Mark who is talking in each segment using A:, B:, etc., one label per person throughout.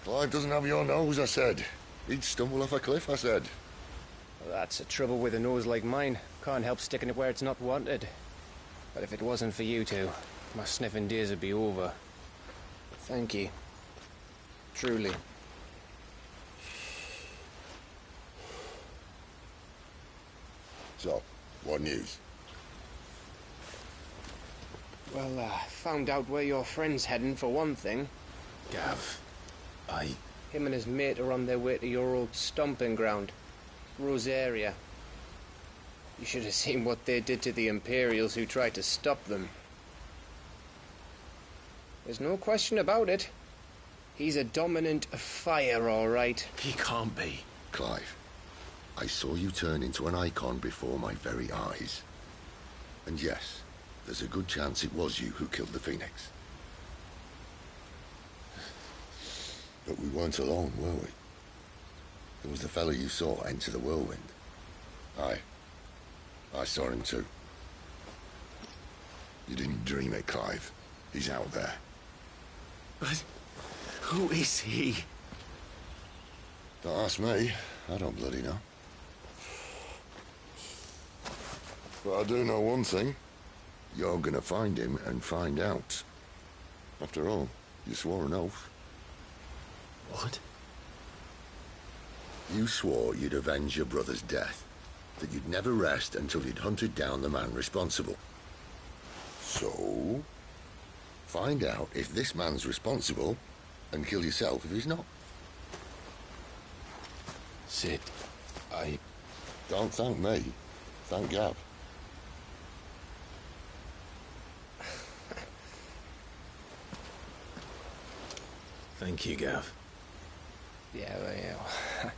A: Clive doesn't have your nose, I said. He'd stumble off a cliff, I said.
B: Well, that's the trouble with a nose like mine. Can't help sticking it where it's not wanted. But if it wasn't for you two, my sniffing days would be over. Thank you. Truly.
A: So, what news?
B: Well, found out where your friend's heading, for one thing.
C: Gav,
B: Him and his mate are on their way to your old stomping ground, Rosaria. You should have seen what they did to the Imperials who tried to stop them. There's no question about it. He's a dominant of fire, all right.
C: He can't be.
A: Clive, I saw you turn into an icon before my very eyes. And yes, there's a good chance it was you who killed the Phoenix. But we weren't alone, were we? There was the fellow you saw enter the whirlwind. I saw him too. You didn't dream it, Clive. He's out there.
C: But who is he?
A: Don't ask me. I don't bloody know. But I do know one thing. You're gonna find him and find out. After all, you swore an oath.
C: What?
A: You swore you'd avenge your brother's death. That you'd never rest until you'd hunted down the man responsible. So, find out if this man's responsible, and kill yourself if he's not.
C: Sid,
A: Don't thank me. Thank Gav.
C: Thank you, Gav.
B: Yeah, well, yeah.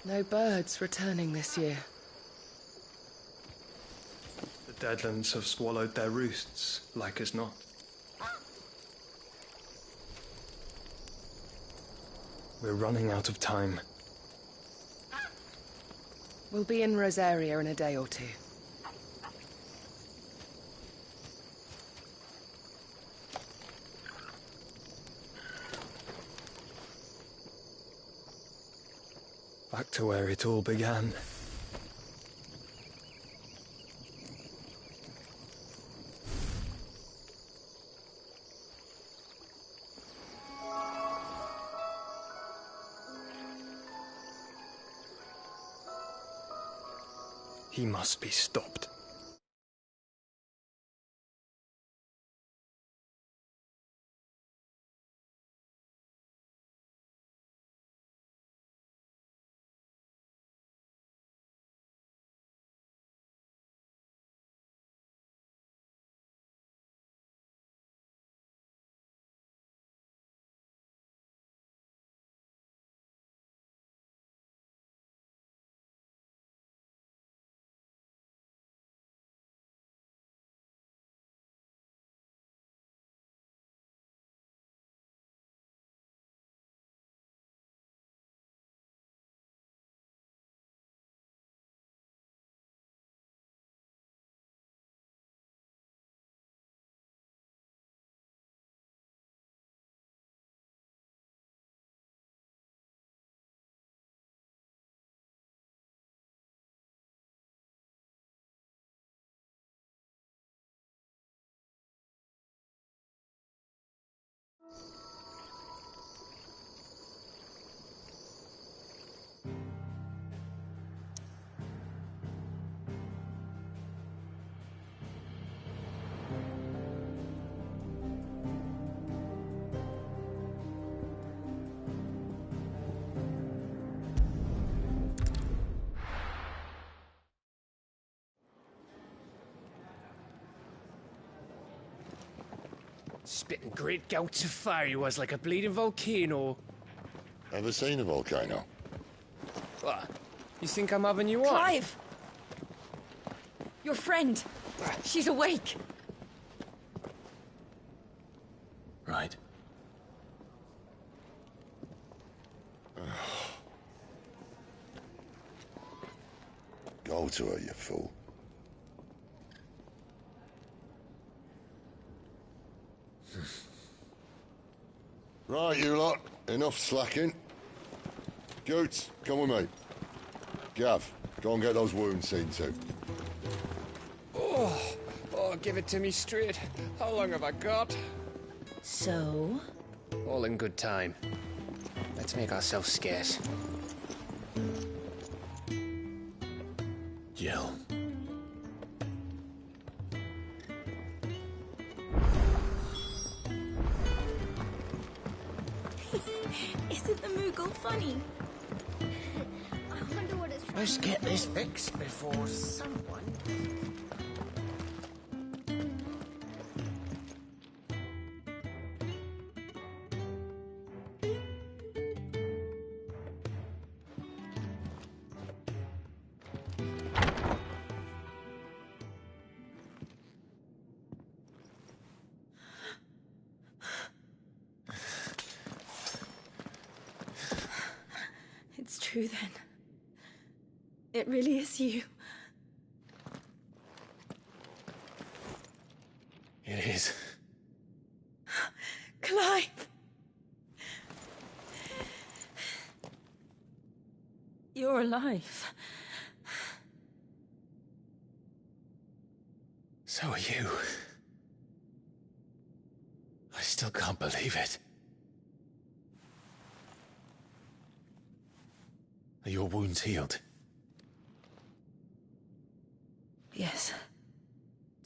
D: No birds returning this year.
E: The Deadlands have swallowed their roosts, like as not. We're running out of time.
D: We'll be in Rosaria in a day or two.
E: Back to where it all began. He must be stopped.
B: Spitting great gouts of fire he was, like a bleeding volcano.
A: Ever seen a volcano?
B: What? You think I'm having you on?
F: Clive! Your friend! She's awake!
C: Right.
A: bow to her, you fool. Right, you lot. Enough slacking. Goots, come with me. Gav, go and get those wounds seen to.
B: Oh, give it to me straight. How long have I got?
F: So?
B: All in good time. Let's make ourselves scarce.
C: Jill.
F: Isn't the Moogle funny?
G: I wonder what it's
H: Let's get this fixed before someone...
F: It's true then. It really is you.
C: It is.
F: Clive! You're alive.
C: So are you. I still can't believe it. Are your wounds healed?
F: Yes.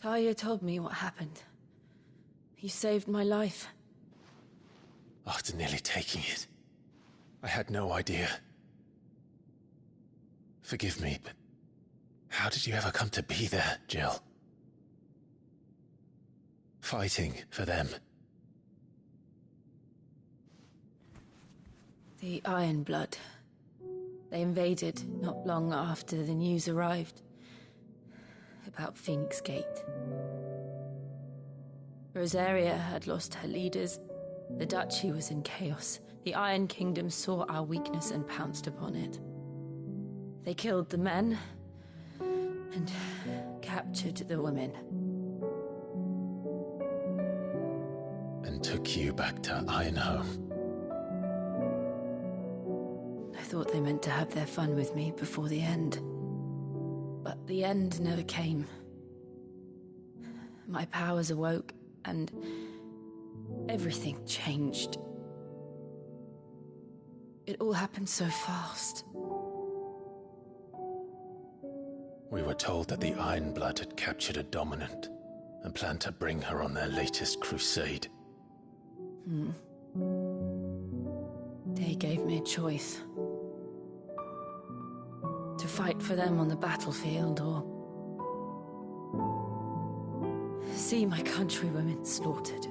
F: Talia told me what happened. You saved my life.
C: After nearly taking it, I had no idea. Forgive me, but how did you ever come to be there, Jill? Fighting for them.
F: The Iron Blood. They invaded not long after the news arrived about Phoenix Gate. Rosaria had lost her leaders. The Duchy was in chaos. The Iron Kingdom saw our weakness and pounced upon it. They killed the men and captured the women.
C: And took you back to Ironhome.
F: I thought they meant to have their fun with me before the end. But the end never came. My powers awoke, and everything changed. It all happened so fast.
C: We were told that the Iron Blood had captured a dominant and planned to bring her on their latest crusade.
F: They gave me a choice. To fight for them on the battlefield, or see my countrywomen slaughtered.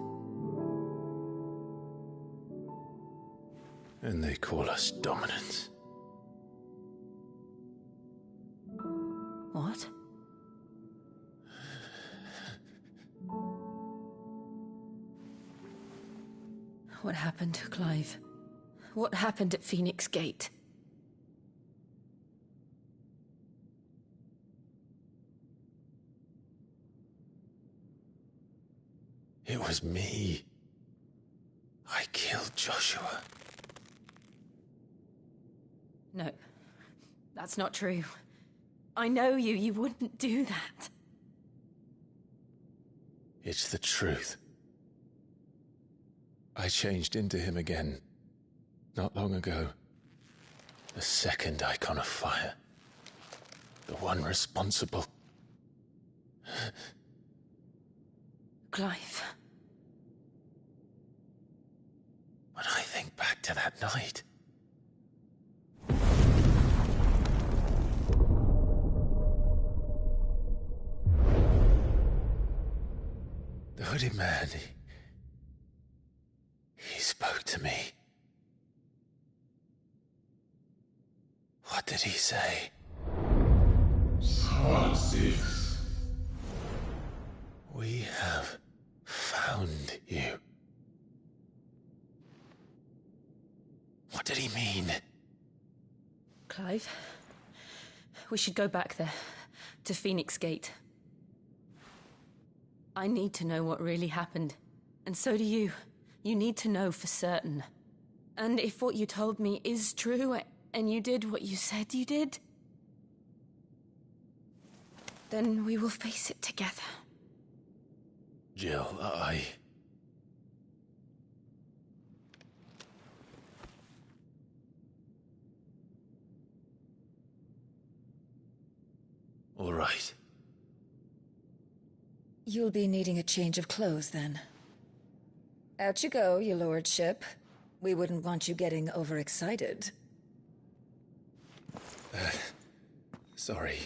C: And they call us dominants.
F: What? What happened, Clive? What happened at Phoenix Gate?
C: It was me. I killed Joshua.
F: No, that's not true. I know you. You wouldn't do that.
C: It's the truth. I changed into him again, not long ago. The second icon of fire. The one responsible.
F: Clive.
C: When I think back to that night... The hooded man, he spoke to me. What did he say?
I: Part 6.
C: We have found you. What did he mean?
F: Clive, we should go back there. to Phoenix Gate. I need to know what really happened. And so do you. You need to know for certain. And if what you told me is true, and you did what you said you did, then we will face it together.
C: Jill, All right.
I: You'll be needing a change of clothes, then. Out you go, your lordship. We wouldn't want you getting overexcited.
C: Sorry.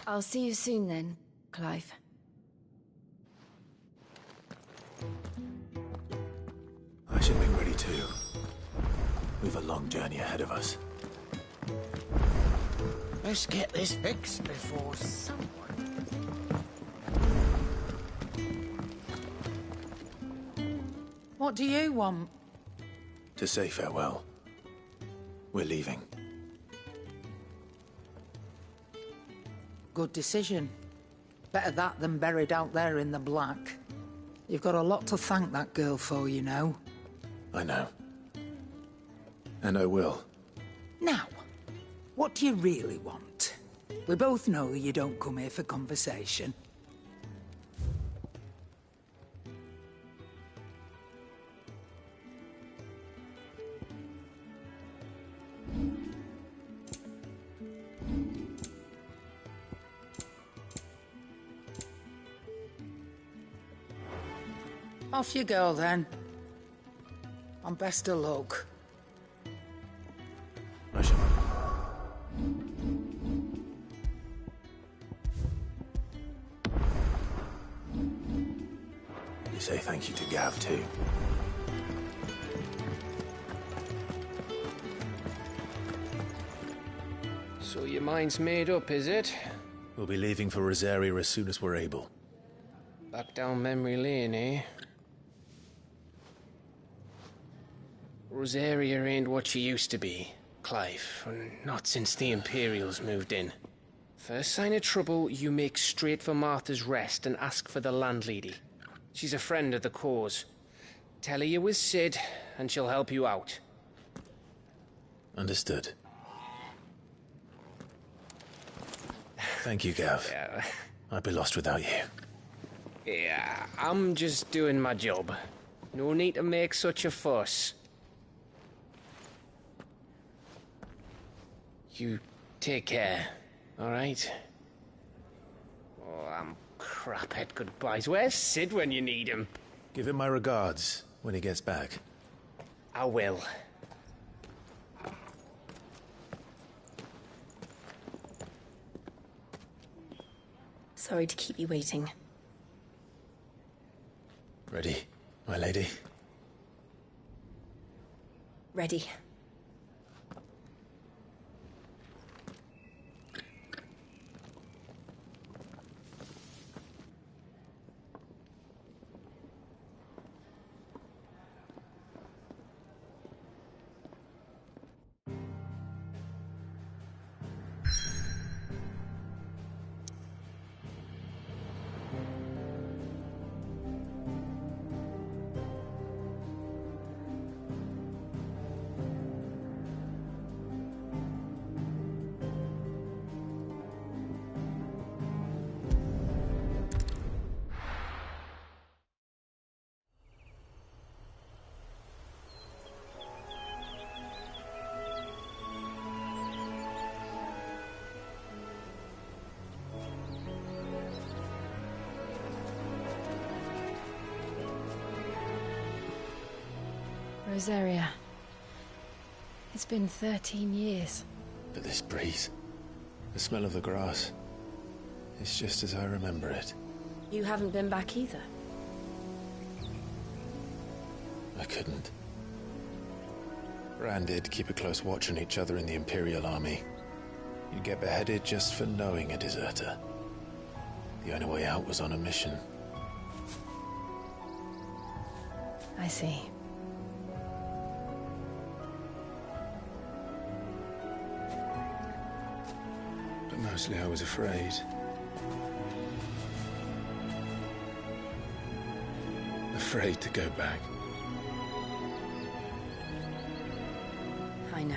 F: I'll see you soon then, Clive.
C: I should make ready too. We've a long journey ahead of us.
H: Let's get this fixed before someone...
J: What do you want?
C: To say farewell. We're leaving.
J: Good decision. Better that than buried out there in the black. You've got a lot to thank that girl for, you know.
C: I know. And I will.
J: Now, what do you really want? We both know you don't come here for conversation. Off you go, then. And best of luck.
C: I shall. You say thank you to Gav, too.
B: So your mind's made up, is it?
C: We'll be leaving for Rosaria as soon as we're able.
B: Back down memory lane, eh? Rosaria ain't what she used to be, Clive. Not since the Imperials moved in. First sign of trouble, you make straight for Martha's Rest and ask for the landlady. She's a friend of the cause. Tell her you was Sid, and she'll help you out.
C: Understood. Thank you, Gav.
B: Yeah.
C: I'd be lost without you.
B: Yeah, I'm just doing my job. No need to make such a fuss. You take care, alright? Oh, I'm crap at goodbyes. Where's Sid when you need him?
C: Give him my regards when he gets back.
B: I will.
F: Sorry to keep you waiting.
C: Ready, my lady?
F: Ready. Rosaria. It's been 13 years.
C: But this breeze, the smell of the grass, it's just as I remember it.
F: You haven't been back either.
C: I couldn't. Bran did keep a close watch on each other in the Imperial Army. You'd get beheaded just for knowing a deserter. The only way out was on a mission.
F: I see.
C: Mostly I was afraid. Afraid to go back.
F: I know.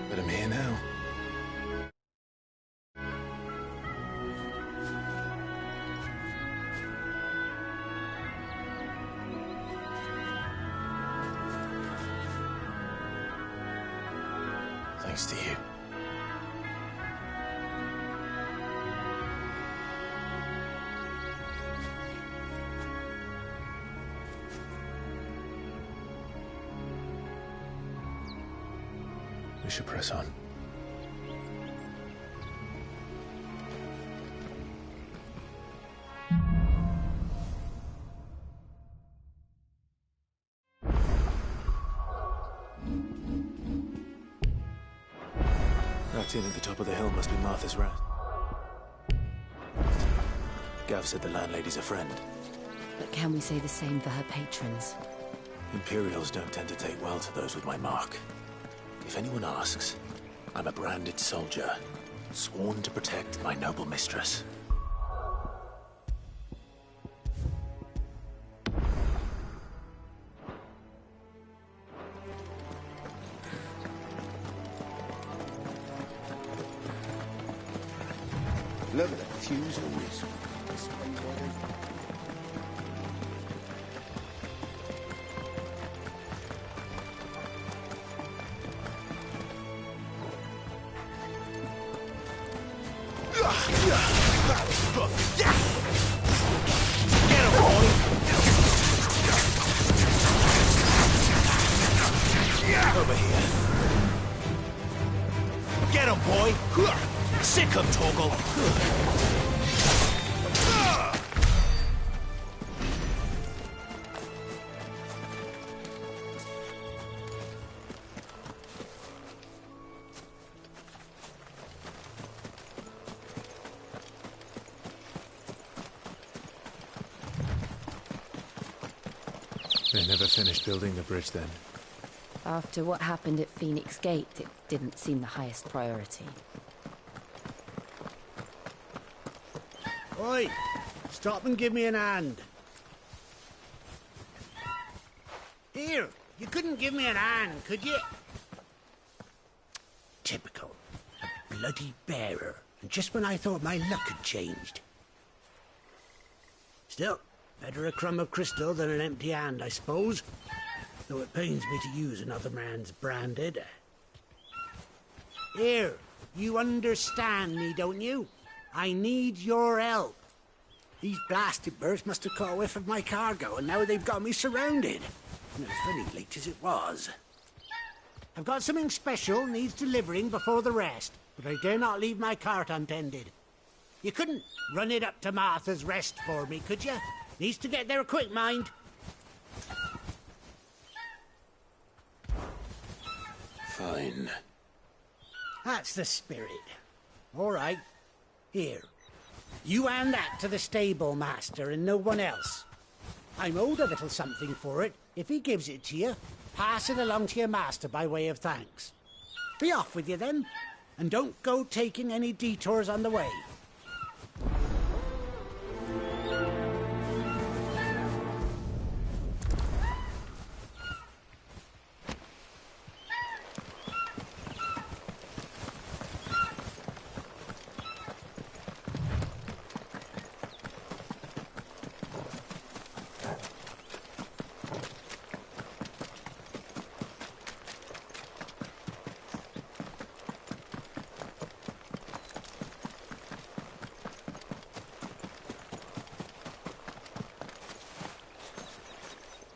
C: But I'm here now. Thanks to you. We should press on. That inn at the top of the hill must be Martha's Rat. Gav said the landlady's a friend.
F: But can we say the same for her patrons?
C: Imperials don't tend to take well to those with my mark. If anyone asks, I'm a branded soldier, sworn to protect my noble mistress.
A: Look at the fuse on this.
H: Over here. Get him, boy! Sick him, Torgal!
C: They never finished building the bridge then.
F: After what happened at Phoenix Gate, it didn't seem the highest priority.
K: Oi! Stop and give me an hand. Here, you couldn't give me an hand, could you? Typical. A bloody bearer. And just when I thought my luck had changed. Still, better a crumb of crystal than an empty hand, I suppose. Though it pains me to use another man's branded. Here, you understand me, don't you? I need your help. These blasted birds must have caught a whiff of my cargo, and now they've got me surrounded. And it was very late as it was. I've got something special needs delivering before the rest, but I dare not leave my cart untended. You couldn't run it up to Martha's Rest for me, could you? Needs to get there quick, mind.
C: Fine.
K: That's the spirit. All right. Here. You hand that to the stable master and no one else. I'm owed a little something for it. If he gives it to you, pass it along to your master by way of thanks. Be off with you then, and don't go taking any detours on the way.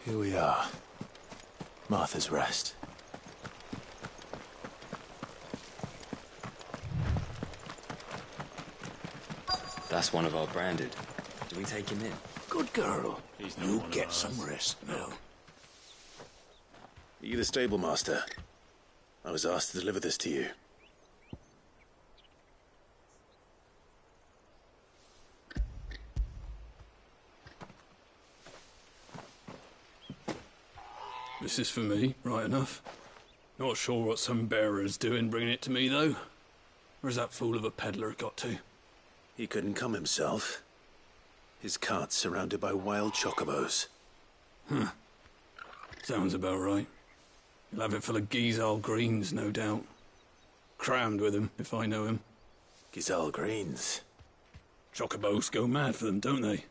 C: Here we are. Martha's Rest.
L: That's one of our branded. Do we take him in?
H: Good girl. You get some rest now.
C: Are you the stable master? I was asked to deliver this to you.
M: This is for me, right enough. Not sure what some bearer's doing bringing it to me, though. Where's that fool of a peddler got to?
C: He couldn't come himself. His cart's surrounded by wild chocobos.
M: Huh. Sounds about right. He'll have it full of Gizal greens, no doubt. Crammed with him, if I know him.
C: Gizal greens?
M: Chocobos go mad for them, don't they?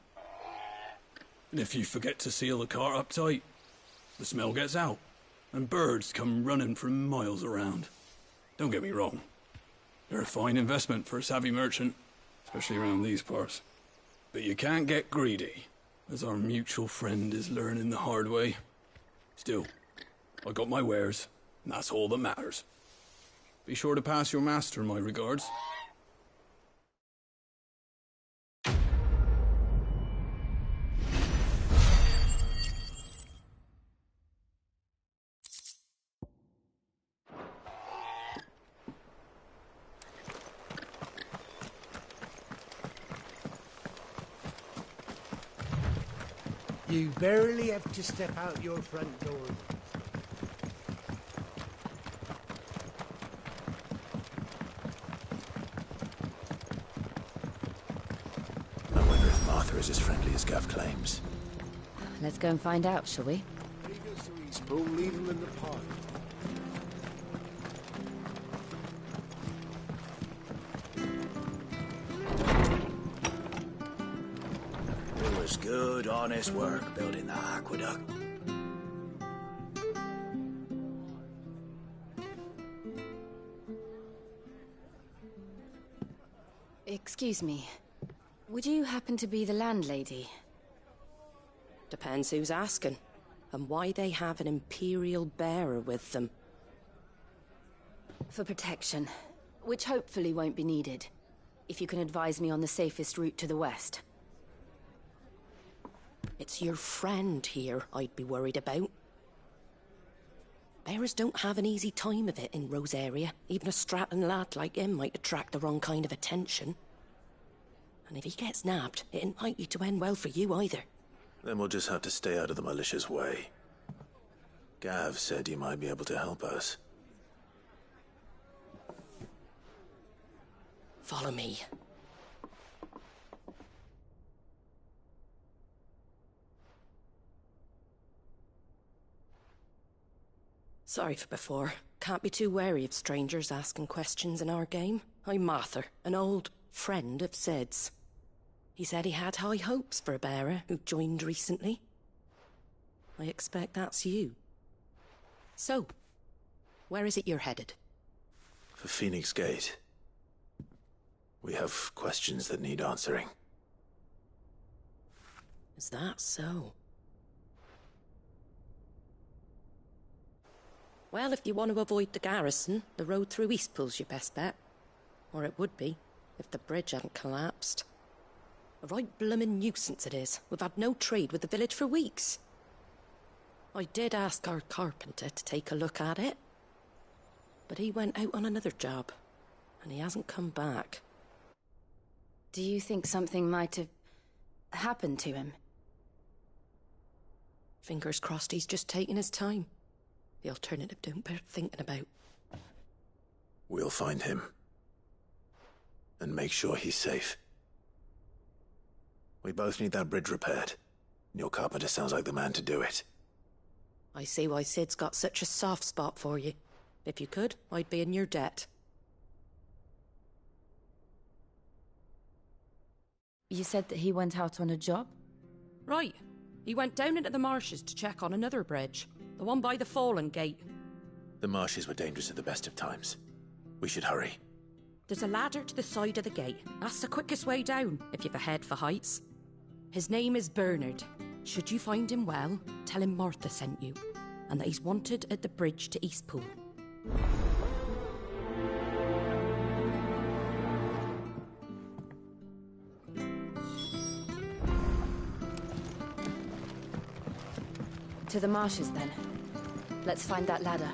M: And if you forget to seal the cart up tight, the smell gets out, and birds come running from miles around. Don't get me wrong. They're a fine investment for a savvy merchant, especially around these parts. But you can't get greedy, as our mutual friend is learning the hard way. Still, I got my wares, and that's all that matters. Be sure to pass your master my regards.
K: You barely have to step out your front door.
C: I wonder if Martha is as friendly as Gav claims.
F: Let's go and find out, shall we?
K: We'll leave him in the pod.
H: It was good, honest work building that aqueduct.
F: Excuse me. Would you happen to be the landlady?
N: Depends who's asking, and why they have an Imperial bearer with them.
F: For protection, which hopefully won't be needed. If you can advise me on the safest route to the west.
N: It's your friend here I'd be worried about. Bearers don't have an easy time of it in Rosaria. Even a Stratton lad like him might attract the wrong kind of attention. And if he gets nabbed, it ain't likely to end well for you either.
C: Then we'll just have to stay out of the malicious way. Gav said he might be able to help us.
N: Follow me. Sorry for before. Can't be too wary of strangers asking questions in our game. I'm Martha, an old friend of Sid's. He said he had high hopes for a bearer who joined recently. I expect that's you. So, where is it you're headed?
C: For Phoenix Gate. We have questions that need answering.
N: Is that so? Well, if you want to avoid the garrison, the road through Eastpool's your best bet. Or it would be, if the bridge hadn't collapsed. A right bloomin' nuisance it is. We've had no trade with the village for weeks. I did ask our carpenter to take a look at it. But he went out on another job, and he hasn't come back.
F: Do you think something might have happened to him?
N: Fingers crossed he's just taking his time. The alternative don't bear thinking about.
C: We'll find him. And make sure he's safe. We both need that bridge repaired. Your carpenter sounds like the man to do it.
N: I see why Sid's got such a soft spot for you. If you could, I'd be in your debt.
F: You said that he went out on a job?
N: Right. He went down into the marshes to check on another bridge. The one by the Fallen Gate.
C: The marshes were dangerous at the best of times. We should hurry.
N: There's a ladder to the side of the gate. That's the quickest way down, if you've a head for heights. His name is Bernard. Should you find him well, tell him Martha sent you, and that he's wanted at the bridge to Eastpool.
F: To the marshes, then. Let's find that ladder.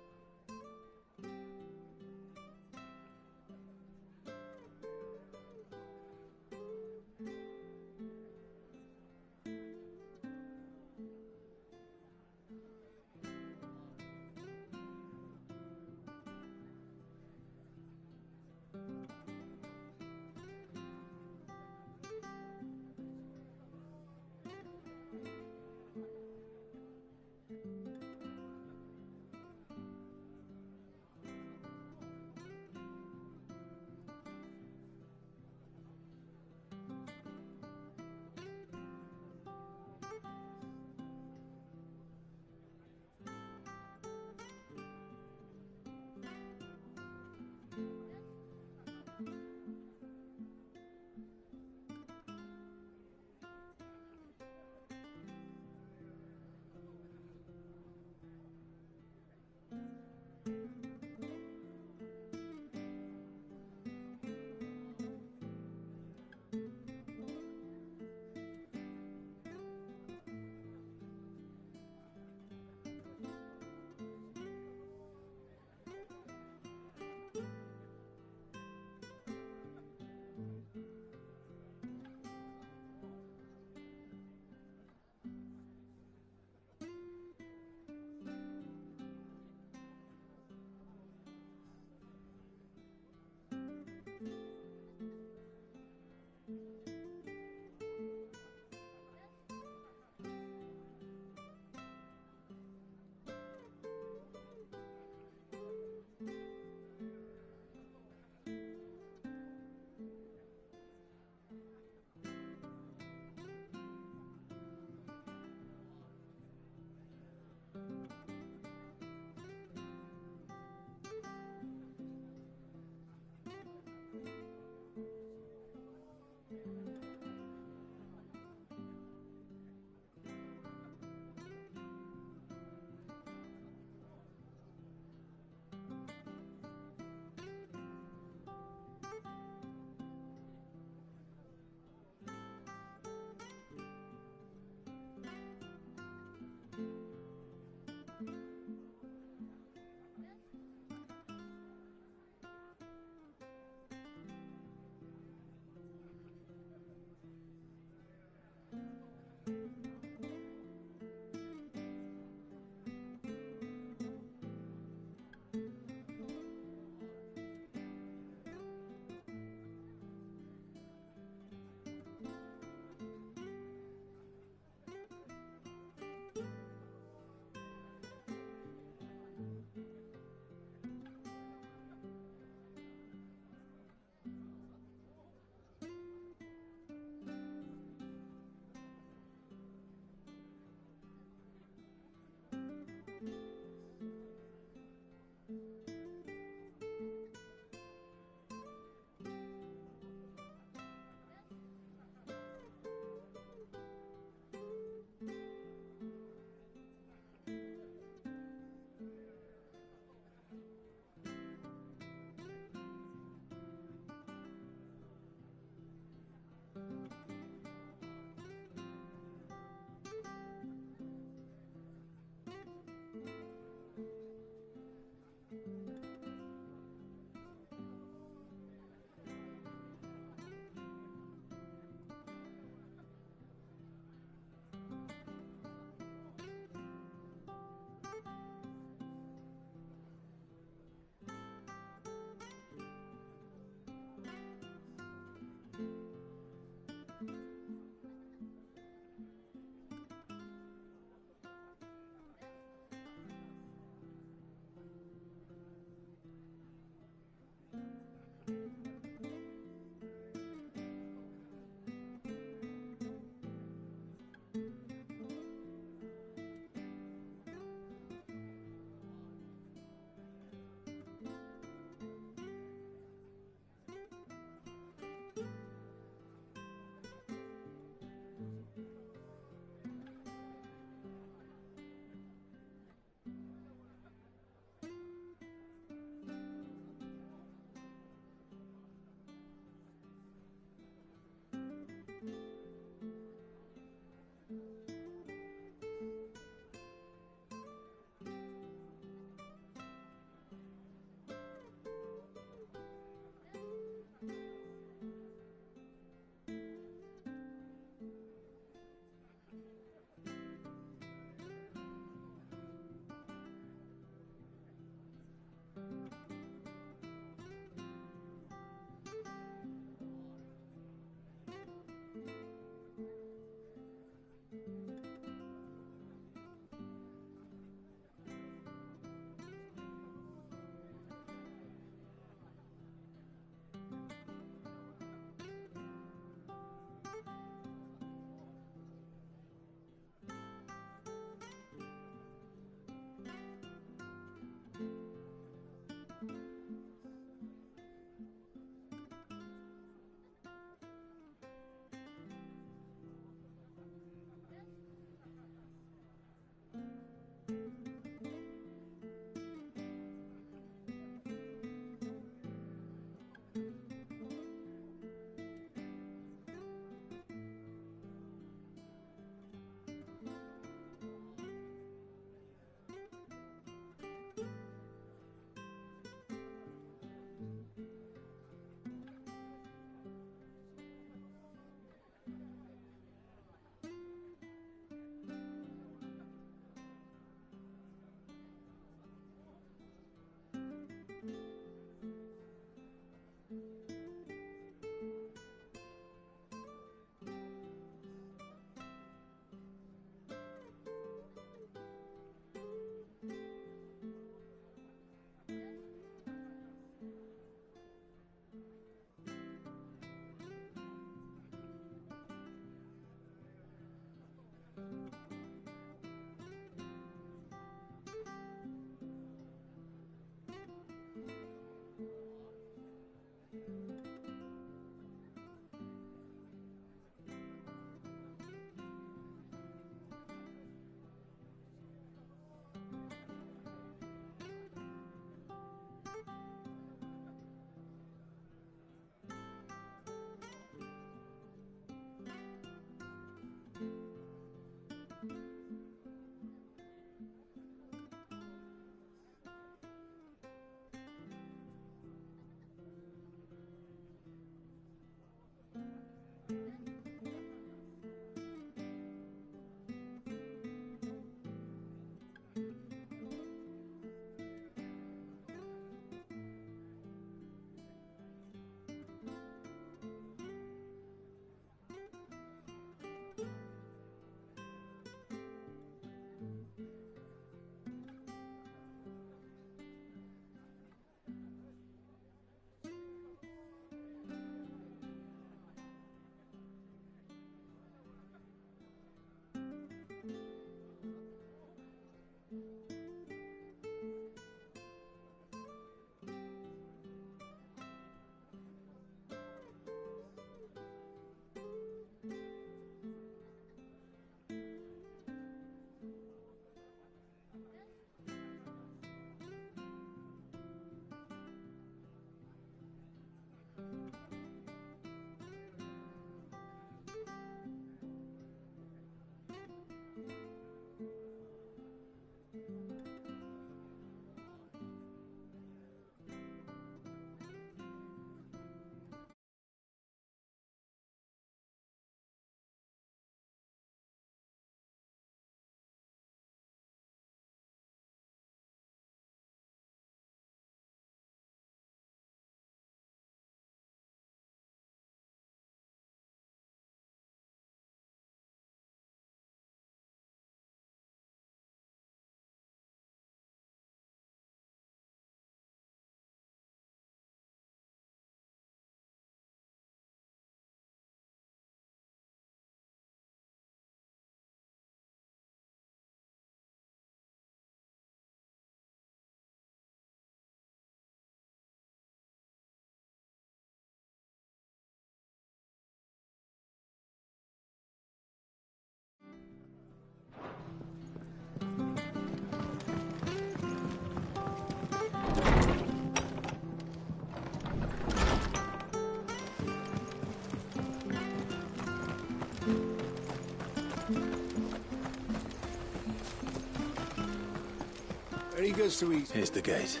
K: take us to East...
C: Here's the gate.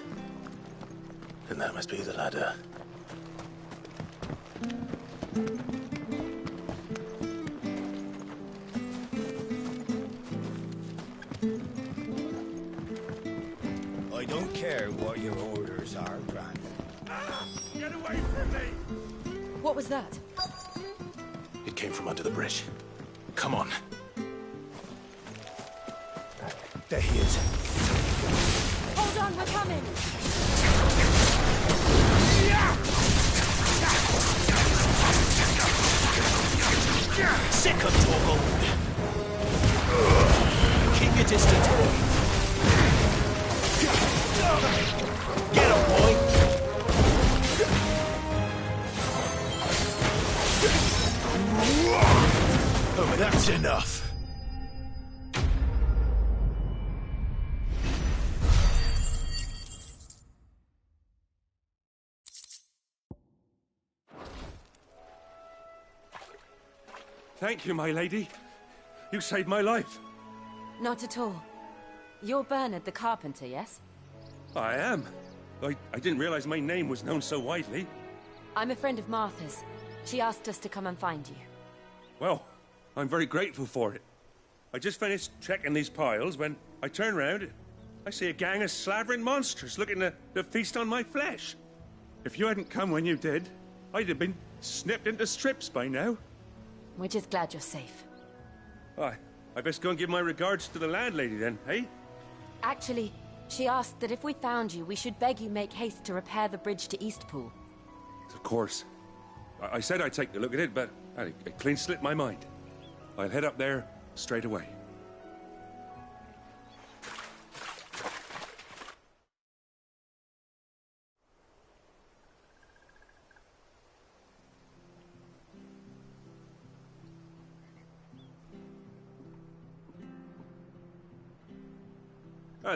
C: And that must be the ladder.
H: I don't care what your orders are, Brandon.
K: Get away from me!
F: What was that?
C: It came from under the bridge. Come on. There he is.
F: Hold on, we're coming!
C: Second Torgal! Keep your distance, boy. Get him, boy! Oh, that's enough.
O: Thank you, my lady. You saved my life.
F: Not at all. You're Bernard the carpenter, yes?
O: I am. I didn't realize my name was known so widely.
F: I'm a friend of Martha's. She asked us to come and find you.
O: Well, I'm very grateful for it. I just finished checking these piles when I turn round. I see a gang of slavering monsters looking to feast on my flesh. If you hadn't come when you did, I'd have been snipped into strips by now.
F: We're just glad you're safe.
O: I best go and give my regards to the landlady then, eh?
F: Actually, she asked that if we found you, we should beg you make haste to repair the bridge to Eastpool.
O: Of course. I said I'd take a look at it, but it clean slipped my mind. I'll head up there straight away.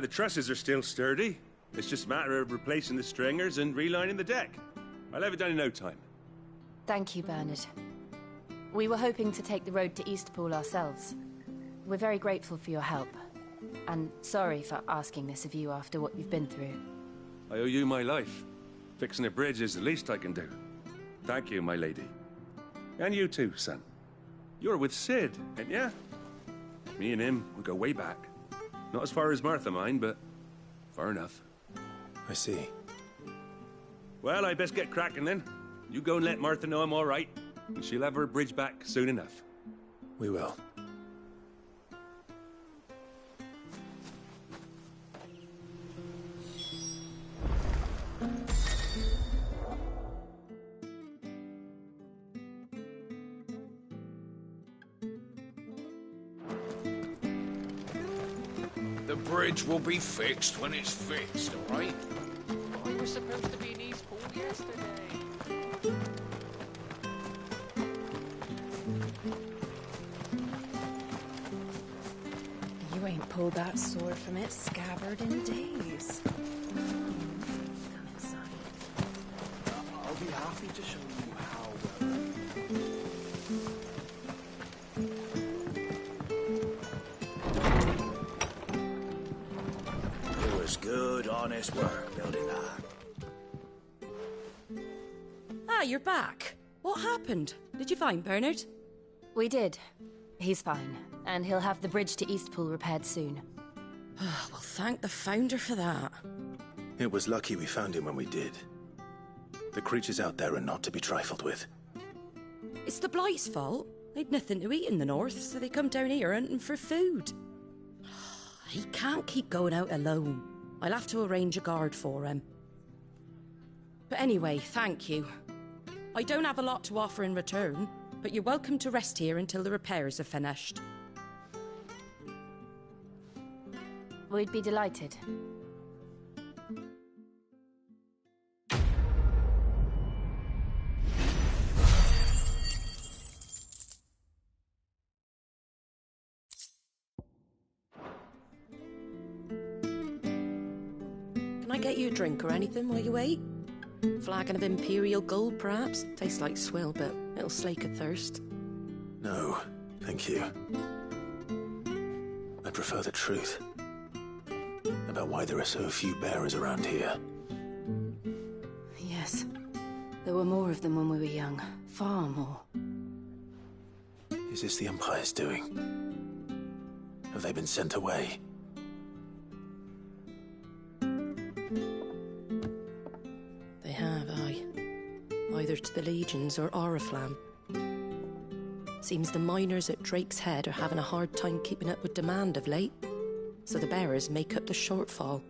O: The trusses are still sturdy. It's just a matter of replacing the stringers and relining the deck. I'll have it done in no time.
F: Thank you, Bernard. We were hoping to take the road to Eastpool ourselves. We're very grateful for your help. And sorry for asking this of you after what you've been through.
O: I owe you my life. Fixing a bridge is the least I can do. Thank you, my lady. And you too, son. You're with Sid, ain't ya? Me and him, we go way back. Not as far as Martha, mind, but far enough.
C: I see.
O: Well, I best get cracking then. You go and let Martha know I'm all right, and she'll have her bridge back soon enough.
C: We will.
P: The bridge will be fixed when it's fixed, all right?
Q: We were supposed to be in Eastpool yesterday.
I: You ain't pulled that sword from its scabbard in days. Come inside.
K: I'll be happy to show you how.
H: It was good, honest work building that.
N: Ah, you're back. What happened? Did you find Bernard?
F: We did. He's fine, and he'll have the bridge to Eastpool repaired soon.
N: Well, thank the Founder for that.
C: It was lucky we found him when we did. The creatures out there are not to be trifled with.
N: It's the Blight's fault. They'd nothing to eat in the north, so they come down here hunting for food. He can't keep going out alone. I'll have to arrange a guard for him. But anyway, thank you. I don't have a lot to offer in return, but you're welcome to rest here until the repairs are finished.
F: We'd be delighted.
N: Can I get you a drink or anything while you wait? Flagon of Imperial Gold, perhaps? Tastes like swill, but it'll slake a thirst.
C: No, thank you. I prefer the truth. The about why there are so few bearers around here?
F: Yes. There were more of them when we were young. Far more.
C: Is this the Empire's doing? Have they been sent away?
N: They have, aye. Either to the Legions or Oriflamme. Seems the miners at Drake's Head are having a hard time keeping up with demand of late, so the bearers make up the shortfall.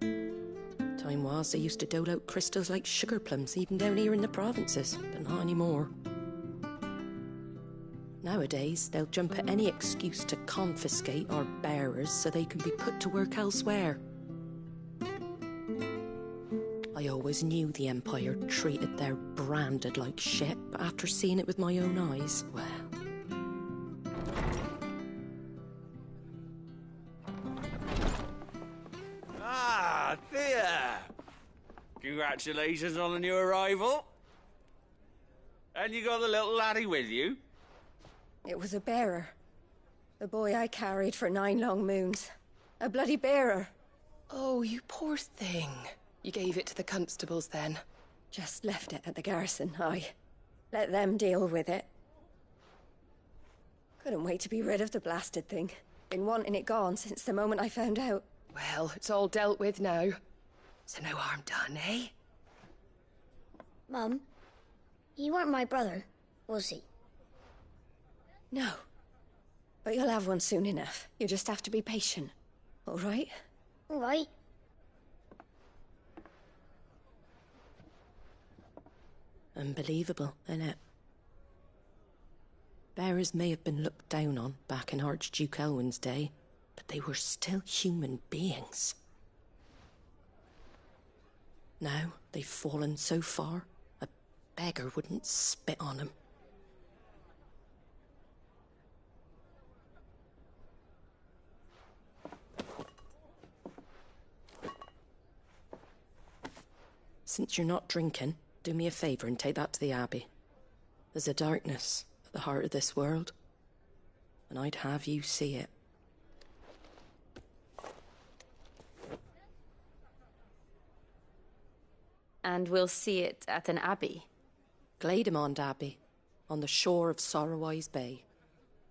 N: Time was they used to dole out crystals like sugar plums even down here in the provinces, but not anymore. Nowadays, they'll jump at any excuse to confiscate our bearers so they can be put to work elsewhere. I always knew the Empire treated their branded like shit, but after seeing it with my own eyes, well...
P: Ah, Thea! Congratulations on the new arrival. And you got the little laddie with you?
I: It was a bearer. The boy I carried for 9 long moons. A bloody bearer.
D: Oh, you poor thing. You gave it to the constables then?
I: Just left it at the garrison, aye. Let them deal with it. Couldn't wait to be rid of the blasted thing. Been wanting it gone since the moment I found out.
D: Well, it's all dealt with now. So no harm done, eh?
G: Mum, he weren't my brother, was he?
I: No. But you'll have one soon enough. You just have to be patient. All right?
G: All right.
N: Unbelievable, innit? Bearers may have been looked down on back in Archduke Elwin's day, but they were still human beings. Now they've fallen so far, a beggar wouldn't spit on them. Since you're not drinking, do me a favour and take that to the Abbey. There's a darkness at the heart of this world, and I'd have you see it.
F: And we'll see it at an abbey?
N: Glademond Abbey, on the shore of Sorrowwise Bay.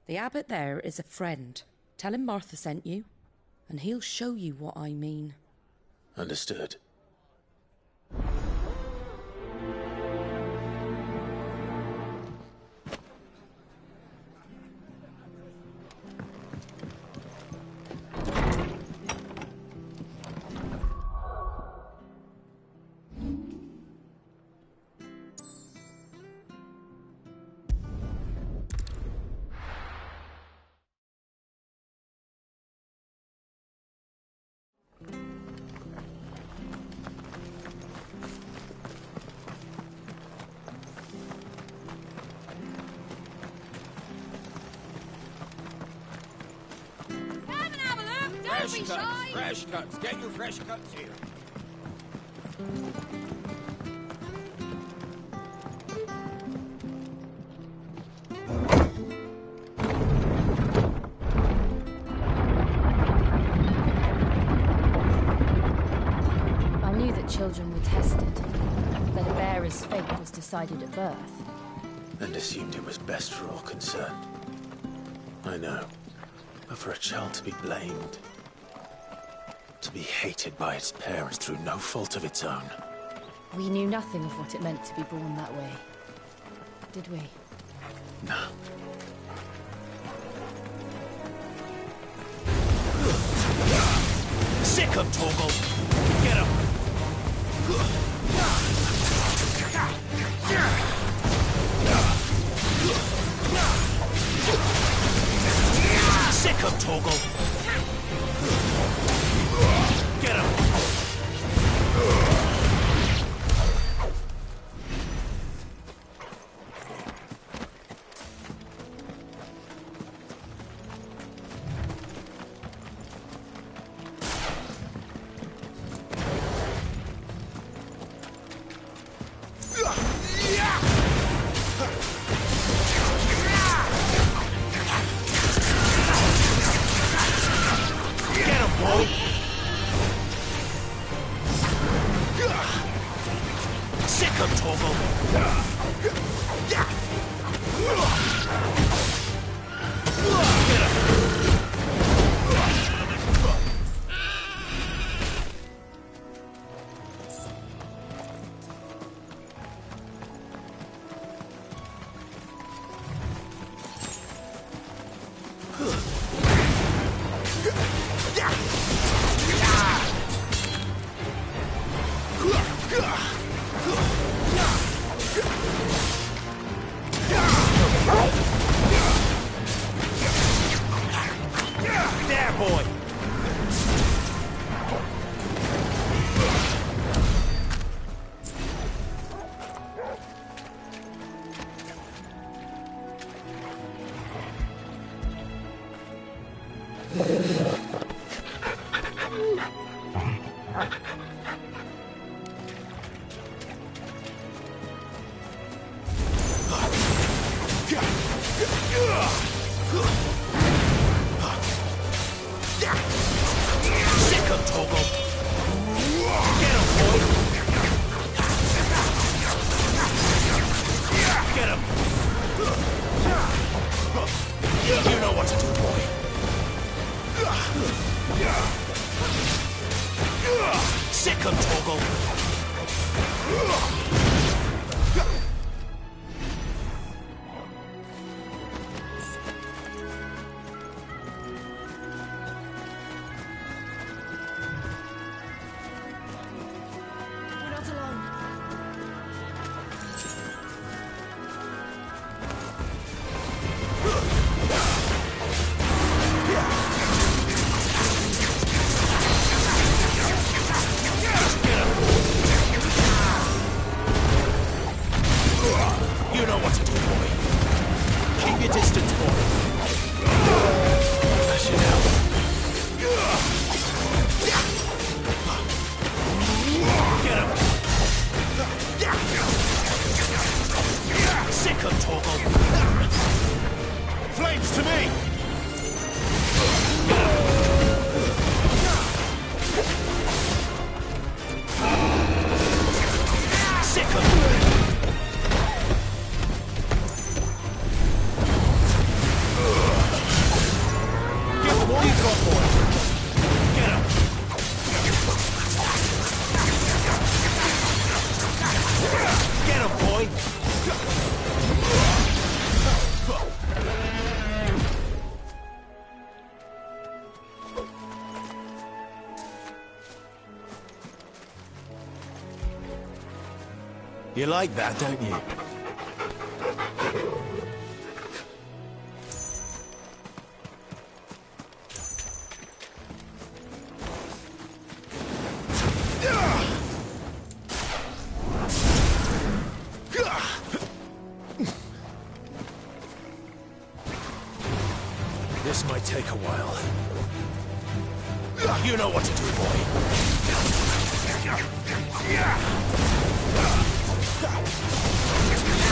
N: The abbot there is a friend. Tell him Martha sent you, and he'll show you what I mean.
C: Understood.
P: Fresh cuts. Get your fresh cuts here.
F: I knew that children were tested, that a bearer's fate was decided at birth.
C: And assumed it was best for all concerned. I know. But for a child to be blamed, to be hated by its parents through no fault of its own.
F: We knew nothing of what it meant to be born that way, did we?
C: No.
P: Sick him, Torgal! Get him! Sick him, Torgal! Get him!
H: Sick 'em, Torgal! There, boy! Sick 'em, Torgal! Get 'em, boy! Get 'em! You know what to do, boy! Sick 'em, Torgal!
F: We're not alone.
H: You know what to do, boy. Keep your distance, boy. Lash it out. Get him. Sick 'em, Torgal. Flames to me. Sick 'em. All you got, boy. Get him. Get him, boy. You like that, don't you? This might take a while. You know what to do, boy.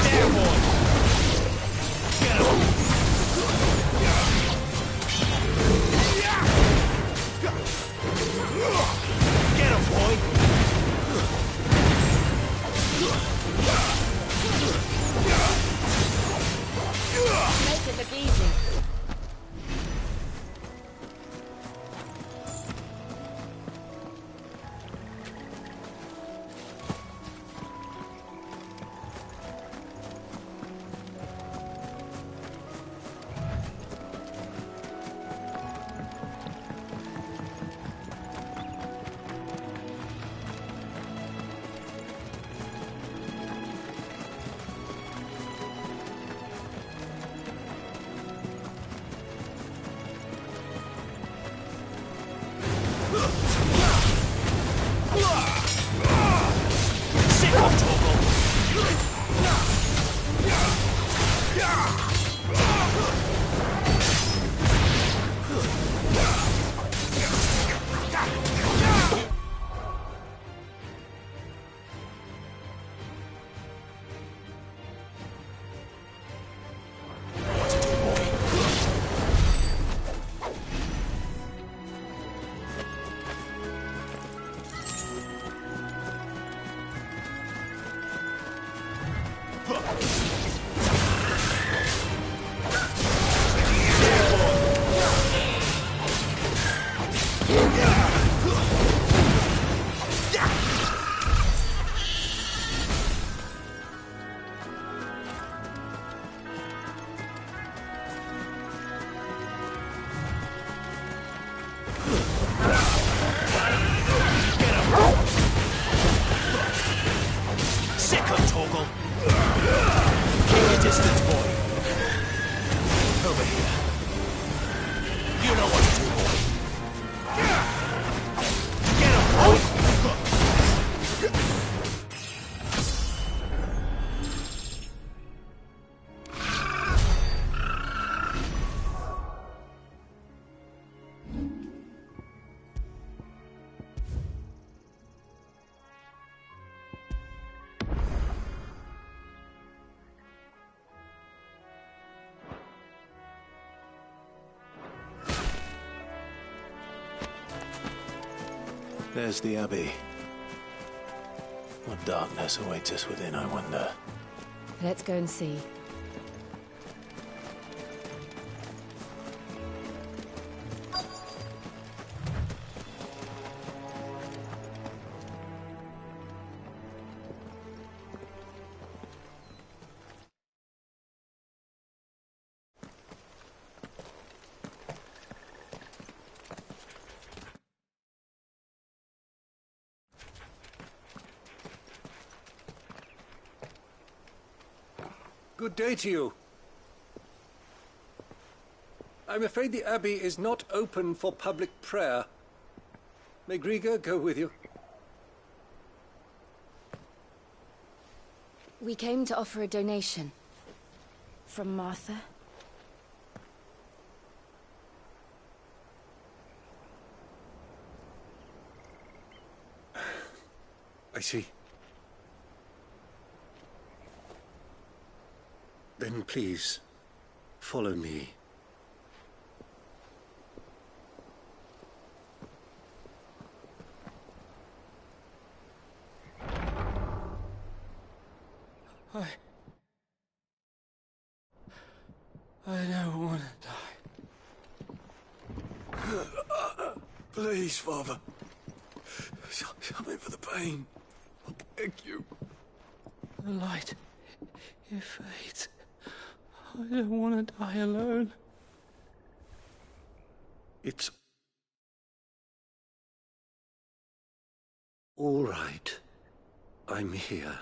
H: There, boy. Get him. Get him, boy.
F: Make it look easy.
C: There's the Abbey. What darkness awaits us within, I wonder?
F: Let's go and see.
R: Good day to you. I'm afraid the Abbey is not open for public prayer. May Griga go with you?
F: We came to offer a donation. From Martha.
R: I see. Then please, follow me.
S: I don't want to die. Please, Father. Something for the pain. I beg you. The light, it fades. I don't want to die alone.
R: It's all right. I'm here.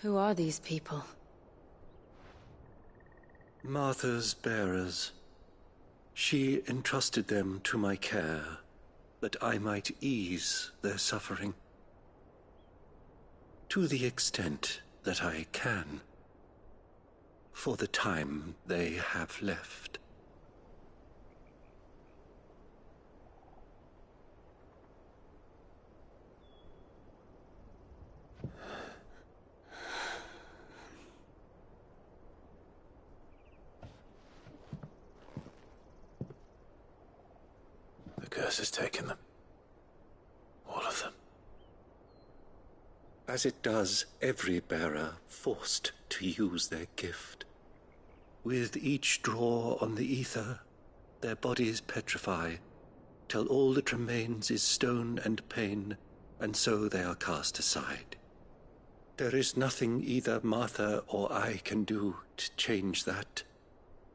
F: Who are these people?
R: Martha's bearers. She entrusted them to my care, that I might ease their suffering. To the extent that I can, for the time they have left.
C: The curse has taken them. All of them.
R: As it does every bearer forced to use their gift. With each draw on the ether, their bodies petrify, till all that remains is stone and pain, and so they are cast aside. There is nothing either Martha or I can do to change that,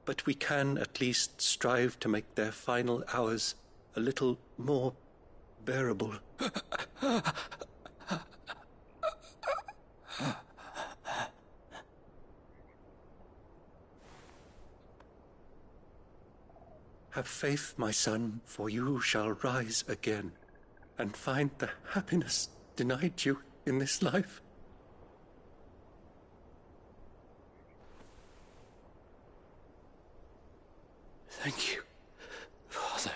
R: but we can at least strive to make their final hours a little more bearable. Have faith, my son, for you shall rise again, and find the happiness denied you in this life.
S: Thank you, Father.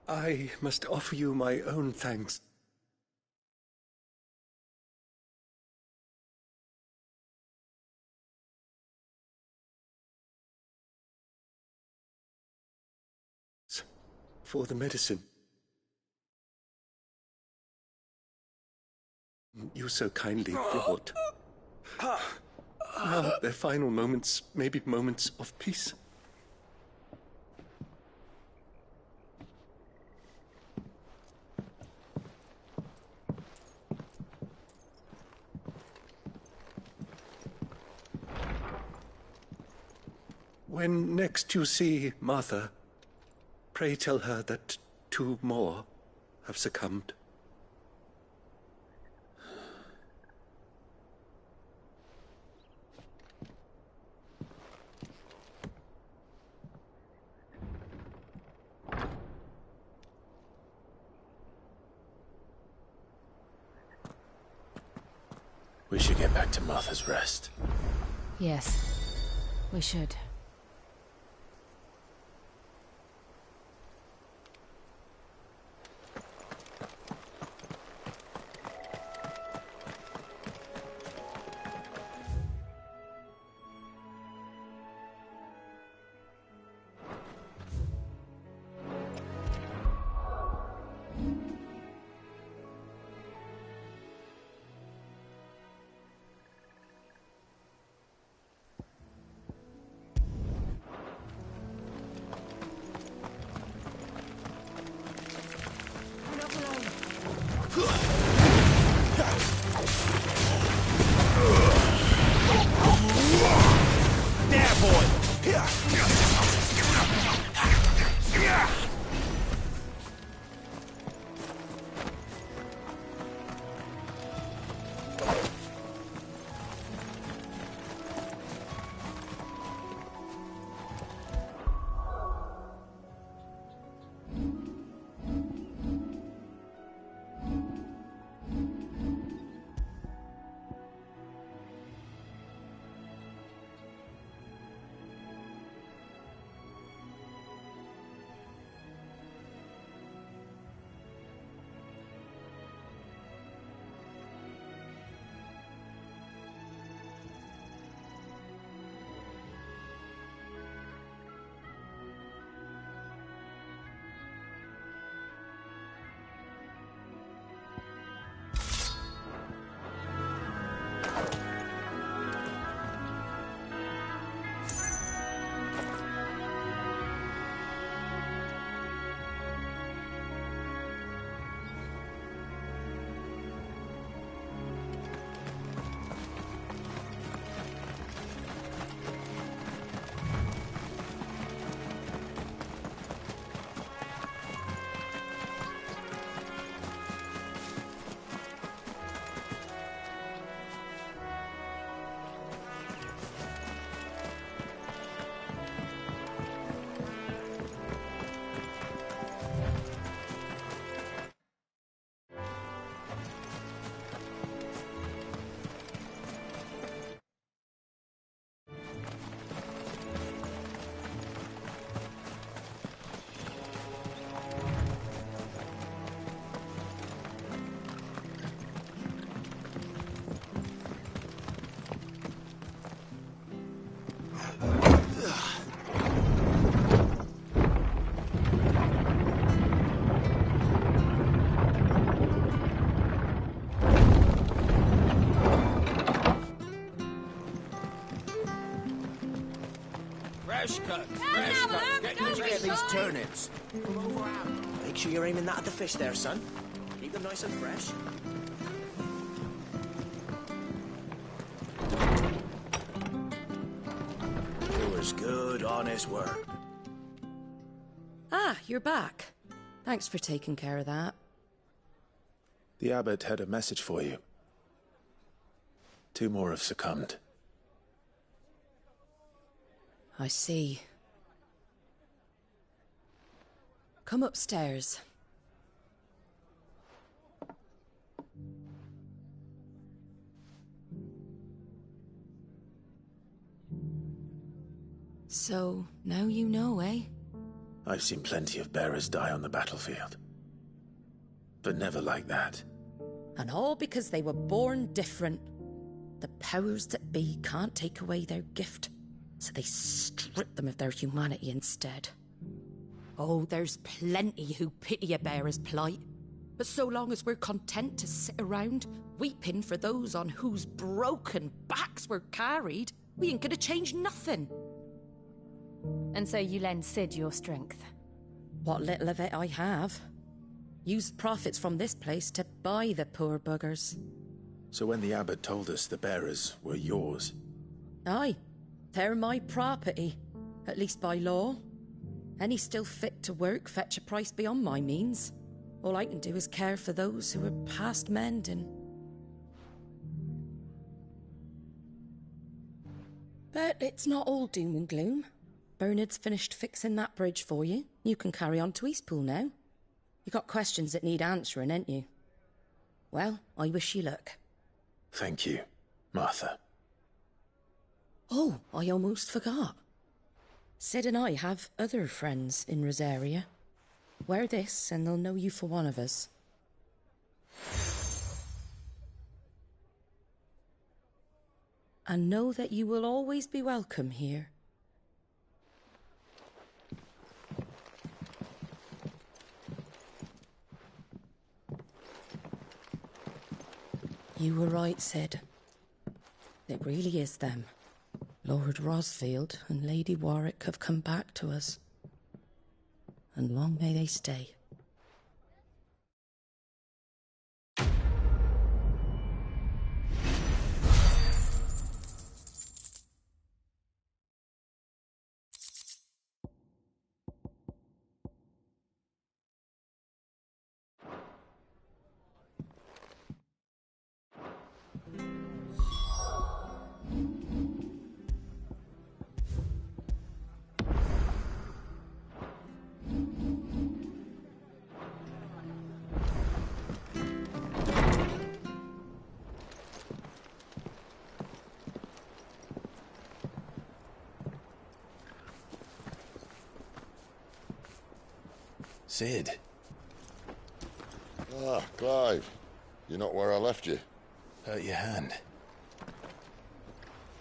R: I must offer you my own thanks. For the medicine you so kindly brought. Now, their final moments may be moments of peace. When next you see Martha, pray tell her that 2 more have succumbed.
C: We should get back to Martha's Rest.
F: Yes, we should.
H: Fresh cut. Where'd you get these turnips? From over out. Make sure you're aiming that at the fish there, son. Keep them nice and fresh. It was good, honest work.
N: Ah, you're back. Thanks for taking care of that.
C: The abbot had a message for you. 2 more have succumbed.
N: I see. Come upstairs. So, now you know, eh?
C: I've seen plenty of bearers die on the battlefield. But never like that.
N: And all because they were born different. The powers that be can't take away their gift, so they strip them of their humanity instead. Oh, there's plenty who pity a bearer's plight. But so long as we're content to sit around, weeping for those on whose broken backs we're carried, we ain't gonna change nothing.
F: And so you lend Cid your strength?
N: What little of it I have. Used profits from this place to buy the poor buggers.
C: So when the abbot told us the bearers were yours...
N: Aye, they're my property, at least by law. Any still fit to work fetch a price beyond my means. All I can do is care for those who are past mending. But it's not all doom and gloom. Bernard's finished fixing that bridge for you. You can carry on to Eastpool now. You got questions that need answering, ain't you? Well, I wish you luck.
C: Thank you, Martha.
N: Oh, I almost forgot. Cid and I have other friends in Rosaria. Wear this and they'll know you for one of us. And know that you will always be welcome here. You were right, Cid. It really is them. Lord Rosfield and Lady Warwick have come back to us. And long may they stay.
C: Cid.
A: Ah, Clive. You're not where I left you.
C: Hurt your hand.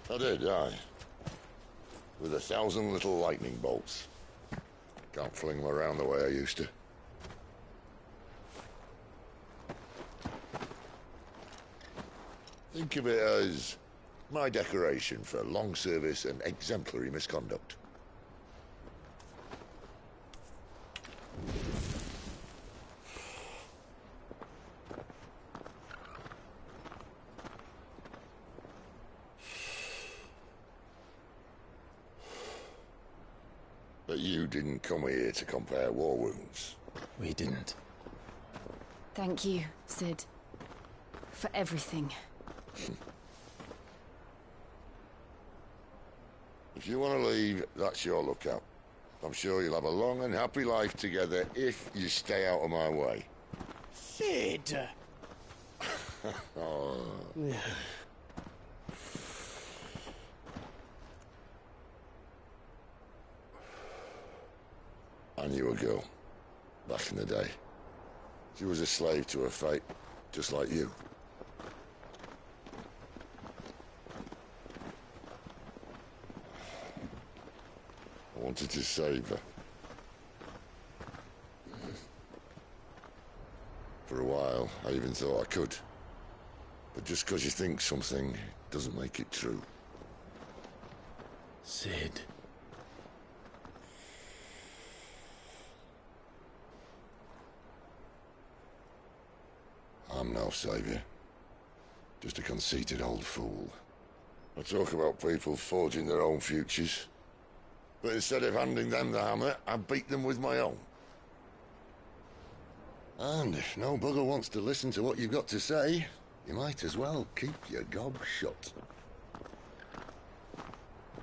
A: I did, aye. With 1,000 little lightning bolts. Can't fling them around the way I used to. Think of it as my decoration for long service and exemplary misconduct. But you didn't come here to compare war wounds.
C: We didn't.
F: Thank you, Cid. For everything.
A: If you want to leave, that's your lookout. I'm sure you'll have a long and happy life together if you stay out of my way.
H: Cid!
A: Oh. I knew a girl, back in the day. She was a slave to her fate, just like you. I wanted to save her. For a while, I even thought I could. But just because you think something doesn't make it true.
C: Cid.
A: I'm no savior. Just a conceited old fool. I talk about people forging their own futures. But instead of handing them the hammer, I beat them with my own. And if no bugger wants to listen to what you've got to say, you might as well keep your gob shut.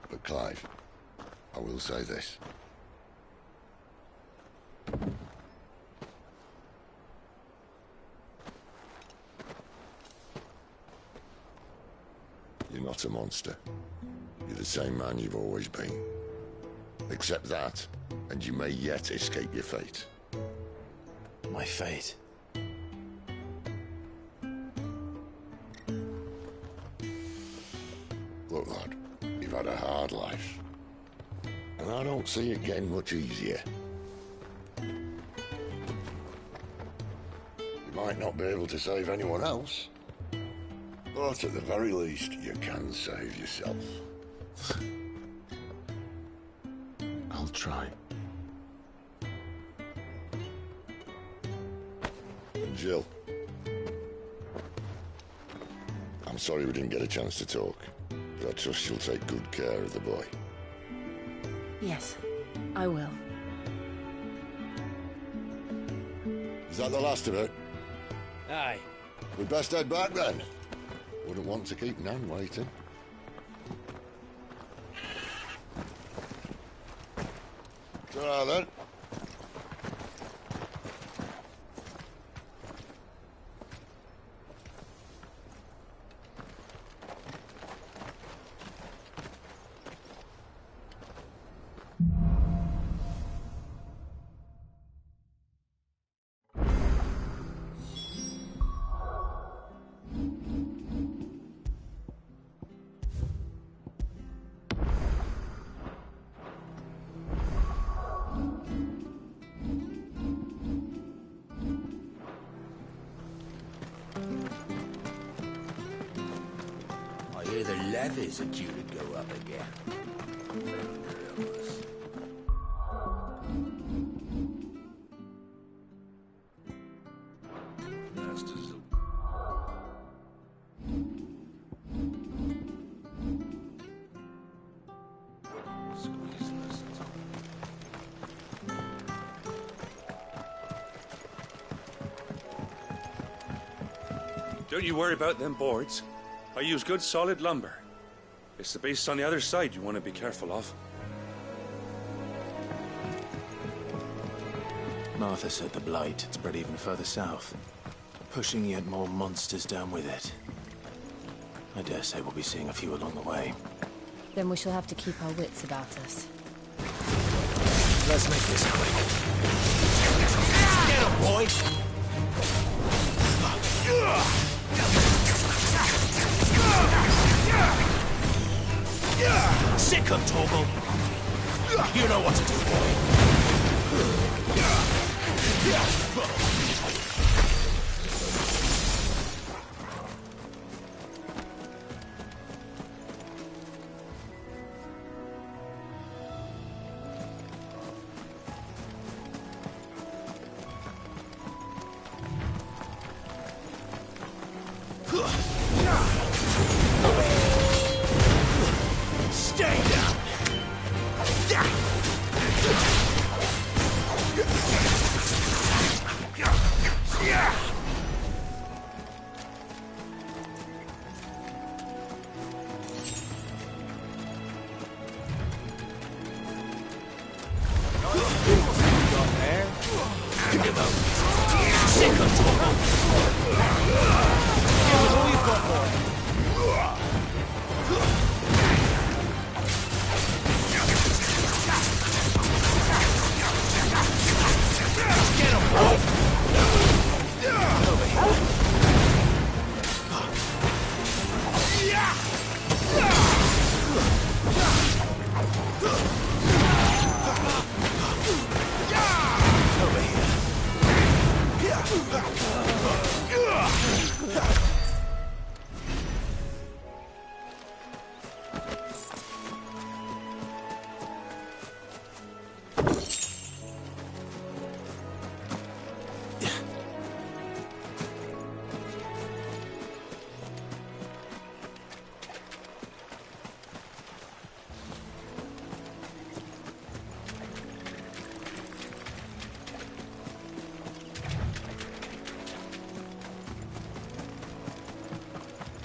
A: But Clive, I will say this. You're not a monster. You're the same man you've always been. Accept that, and you may yet escape your fate.
C: My fate?
A: Look, lad, you've had a hard life. And I don't see it getting much easier. You might not be able to save anyone else, but at the very least, you can save yourself.
C: I'll try.
A: And Jill, I'm sorry we didn't get a chance to talk, but I trust you'll take good care of the boy.
F: Yes, I will.
A: Is that the last of it?
B: Aye.
A: We'd best head back then. Wouldn't want to keep Nan waiting. Ta-ra then.
H: I hear the levies are due to go up again.
O: Don't you worry about them boards. I use good solid lumber. It's the beasts on the other side you want to be careful of.
C: Martha said the blight had spread even further south, pushing yet more monsters down with it. I dare say we'll be seeing a few along the way.
F: Then we shall have to keep our wits about us.
C: Let's make this quick. Get him, boy! Sick him, Torgal! You know what to do, Stay down!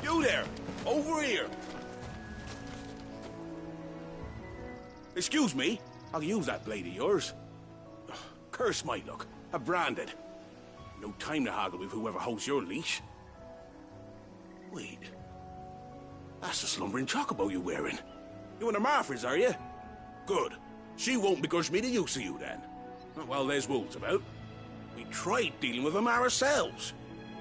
P: You there! Over here!
K: Excuse me, I'll use that blade of yours. Curse my luck. I'm branded. No time to haggle with whoever holds your leash. Wait. That's the slumbering chocobo you're wearing. You in the Marfors, are you? Good.
T: She won't begrudge me the use of you, then. Well, there's wolves about. We tried dealing with them ourselves.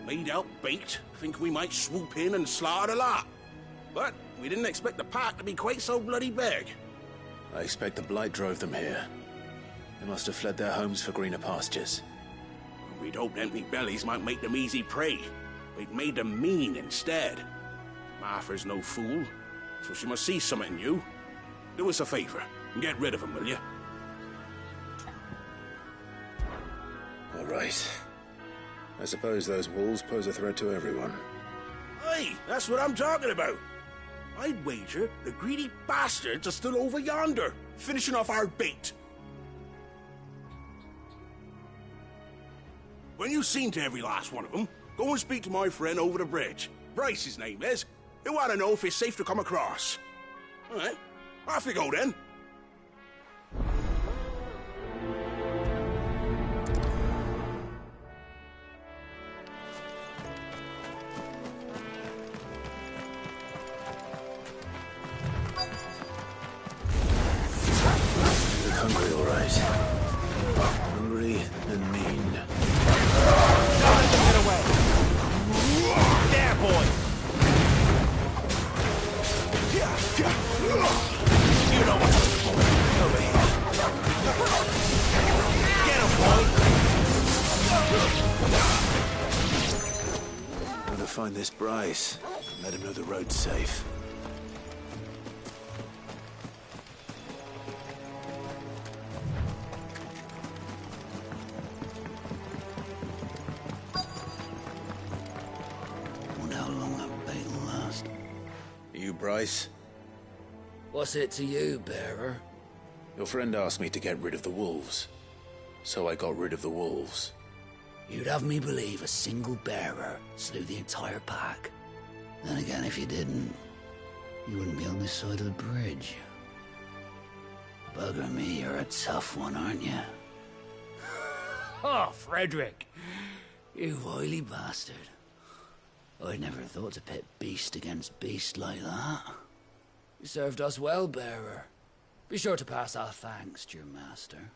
T: Made out bait, think we might swoop in and slaughter the lot. But we didn't expect the pack to be quite so bloody big.
C: I expect the blight drove them here. They must have fled their homes for greener pastures.
T: We'd hoped empty bellies might make them easy prey. We'd made them mean instead. Martha's no fool, so she must see something in you. Do us a favor and get rid of them, will you?
C: All right. I suppose those wolves pose a threat to everyone.
T: Hey, that's what I'm talking about. I'd wager the greedy bastards are still over yonder, finishing off our bait. When you've seen to every last one of them, go and speak to my friend over the bridge. Bryce, his name is. He'll want to know if it's safe to come across. All right, off you go then.
C: Hungry, all right. Hungry and mean.
H: Get away! There, boy! You know what's over here. Get him, boy!
C: I'm gonna find this Bryce. Let him know the road's safe. Bryce?
K: What's it to you, bearer?
C: Your friend asked me to get rid of the wolves. So I got rid of the wolves.
K: You'd have me believe a single bearer slew the entire pack. Then again, if you didn't, you wouldn't be on this side of the bridge. Bugger me, you're a tough one, aren't you? Oh, Frederick! You wily bastard. I'd never thought to pit beast against beast like that. You served us well, bearer. Be sure to pass our thanks to your master.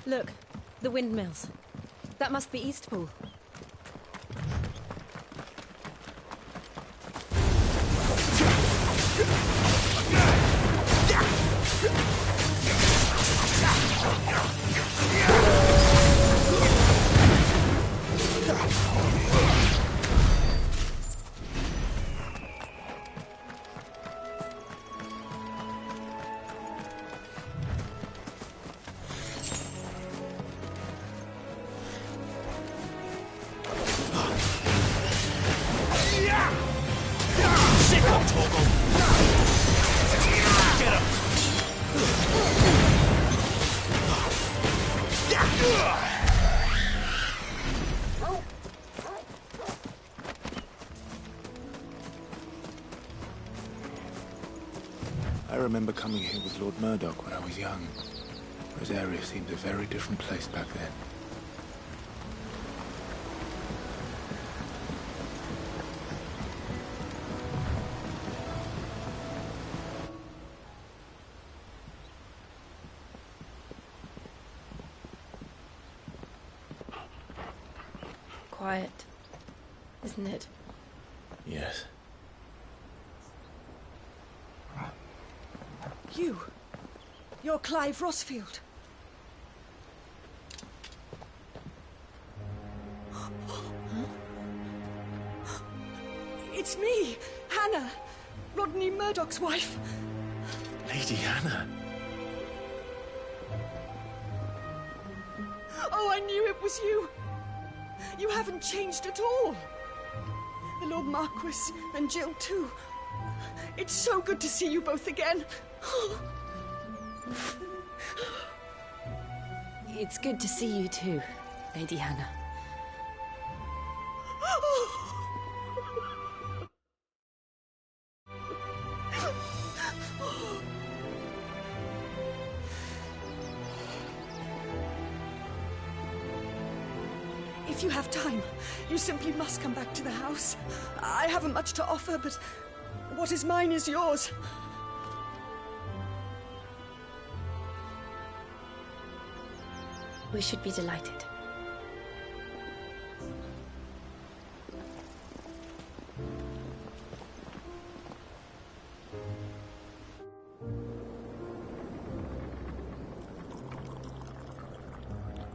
F: Look, the windmills. That must be Eastpool.
C: I remember coming here with Lord Murdoch when I was young. Rosaria seemed a very different place back then.
F: Quiet, isn't it?
C: Yes.
U: You're Clive Rossfield. It's me, Hannah, Rodney Murdoch's wife.
C: Lady Hannah.
U: Oh, I knew it was you. You haven't changed at all. The Lord Marquis and Jill too. It's so good to see you both again.
F: It's good to see you too, Lady Hannah.
U: If you have time, you simply must come back to the house. I haven't much to offer, but what is mine is yours.
F: We should be delighted.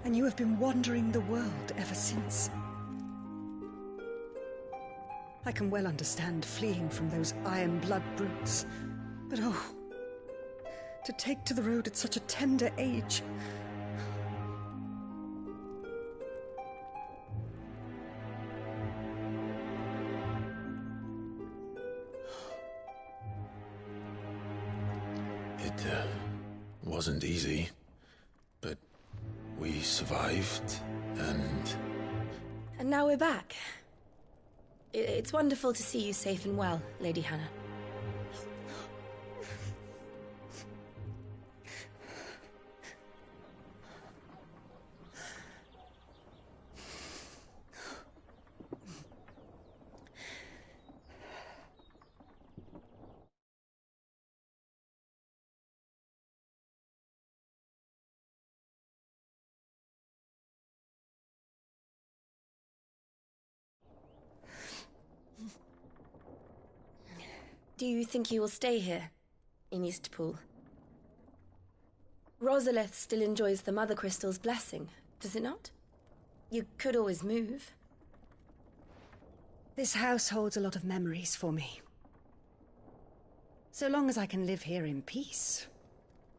U: And you have been wandering the world ever since. I can well understand fleeing from those iron blood brutes, but oh, to take to the road at such a tender age.
C: It wasn't easy, but we survived, and...
F: And now we're back. It's wonderful to see you safe and well, Lady Hannah. Do you think you will stay here, in Eastpool? Rosalith still enjoys the Mother Crystal's blessing, does it not? You could always move.
U: This house holds a lot of memories for me. So long as I can live here in peace,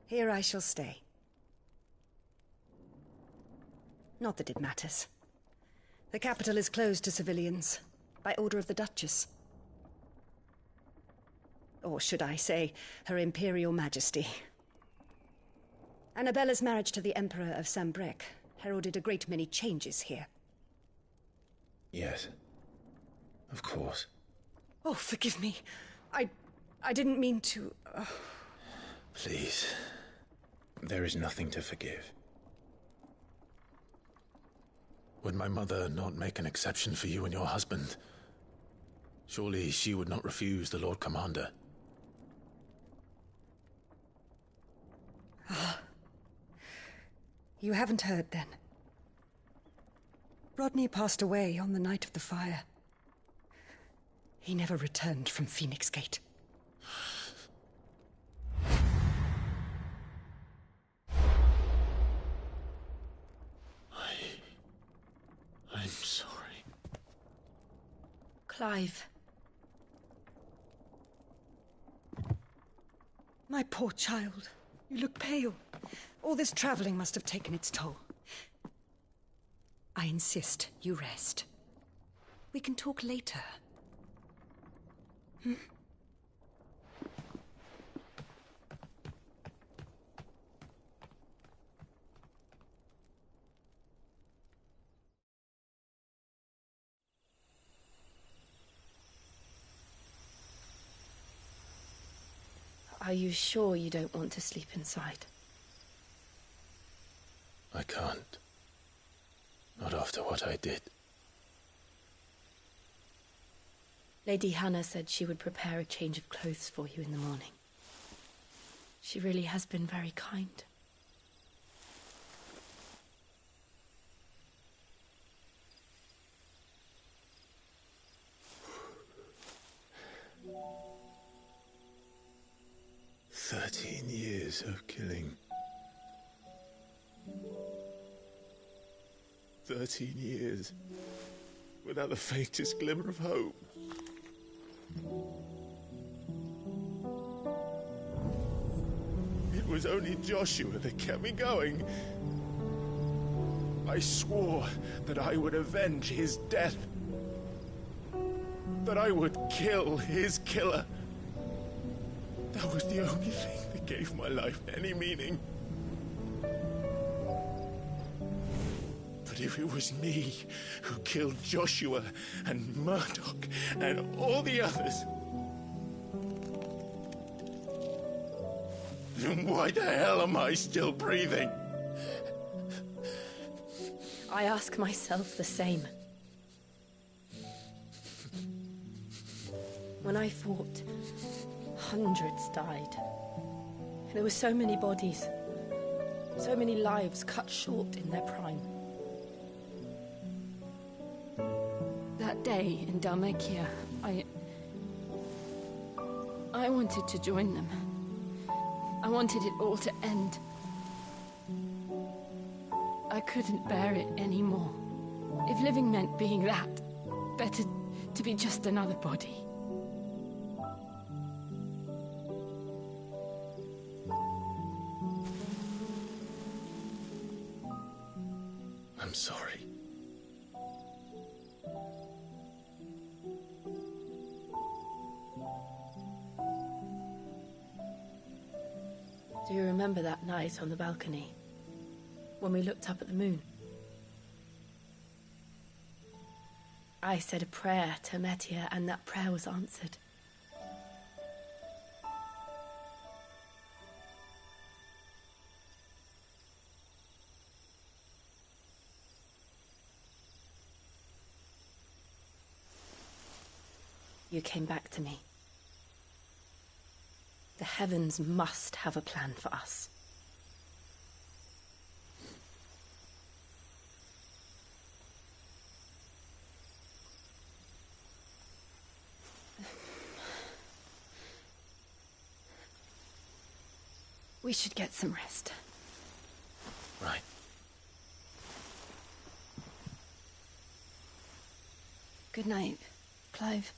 U: here I shall stay. Not that it matters. The capital is closed to civilians, by order of the Duchess. Or should I say, Her Imperial Majesty. Annabella's marriage to the Emperor of Sambrec heralded a great many changes here.
C: Yes. Of course.
U: Oh, forgive me. I didn't mean to...
C: Please. There is nothing to forgive. Would my mother not make an exception for you and your husband? Surely she would not refuse the Lord Commander.
U: Ah. You haven't heard, then. Rodney passed away on the night of the fire. He never returned from Phoenix Gate.
C: I'm sorry.
F: Clive.
U: My poor child. You look pale. All this traveling must have taken its toll. I insist you rest. We can talk later. Hmm?
F: Are you sure you don't want to sleep inside?
C: I can't. Not after what I did.
F: Lady Hannah said she would prepare a change of clothes for you in the morning. She really has been very kind.
C: Years of killing. 13 years without the faintest glimmer of hope. It was only Joshua that kept me going. I swore that I would avenge his death. That I would kill his killer. That was the only thing that
S: gave my life any meaning. But if it was me who killed Joshua and Murdoch and all the others, then why the hell am I still breathing?
F: I ask myself the same. When I fought, hundreds died. There were so many bodies, so many lives cut short in their prime. That day in Dhalmekia, I wanted to join them. I wanted it all to end. I couldn't bear it anymore. If living meant being that, better to be just another body.
S: I'm sorry.
F: Do you remember that night on the balcony? When we looked up at the moon? I said a prayer to Metia, and that prayer was answered. You came back to me. The heavens must have a plan for us. We should get some rest.
C: Right.
F: Good night, Clive.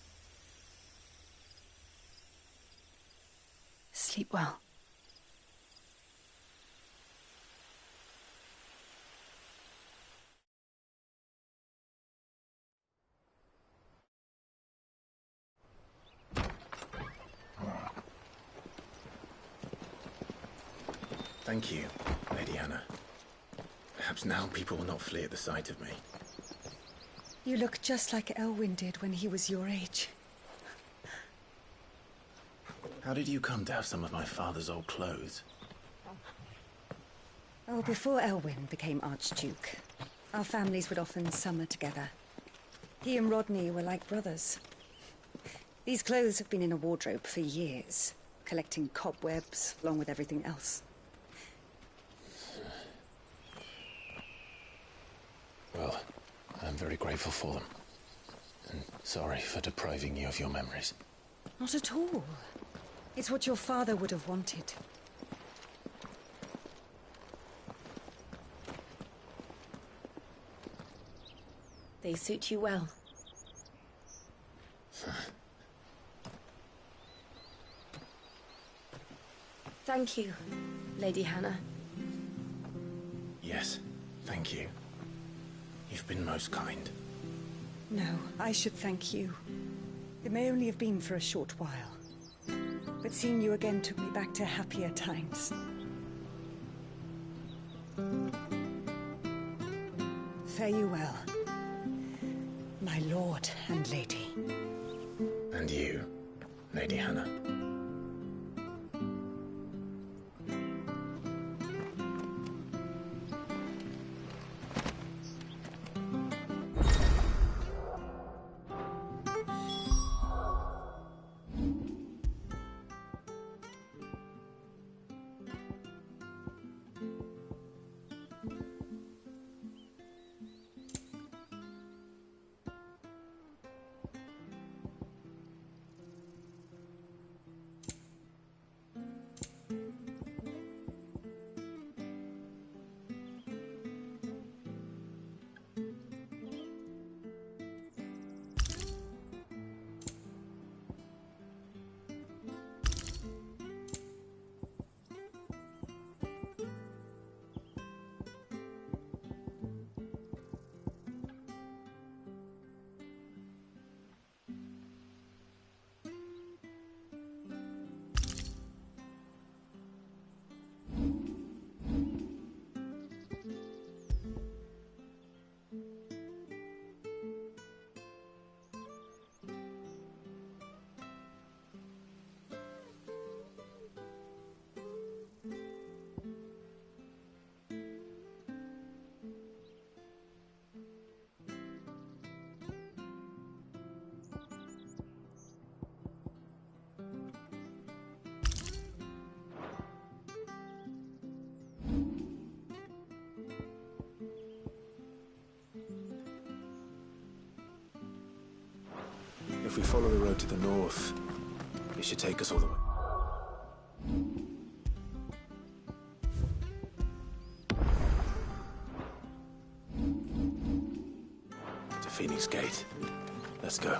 F: Sleep well.
C: Thank you, Lady Hannah. Perhaps now people will not flee at the sight of me.
U: You look just like Elwyn did when he was your age.
C: How did you come to have some of my father's old clothes?
U: Oh, before Elwyn became Archduke, our families would often summer together. He and Rodney were like brothers. These clothes have been in a wardrobe for years, collecting cobwebs along with everything else.
C: Well, I'm very grateful for them. And sorry for depriving you of your memories.
U: Not at all. It's what your father would have wanted.
F: They suit you well. Thank you, Lady Hannah.
C: Yes, thank you. You've been most kind.
U: No, I should thank you. It may only have been for a short while. But seeing you again took me back to happier times. Fare you well, my lord and lady.
C: And you, Lady Hannah. If we follow the road to the north, it should take us all the way. To Phoenix Gate. Let's go.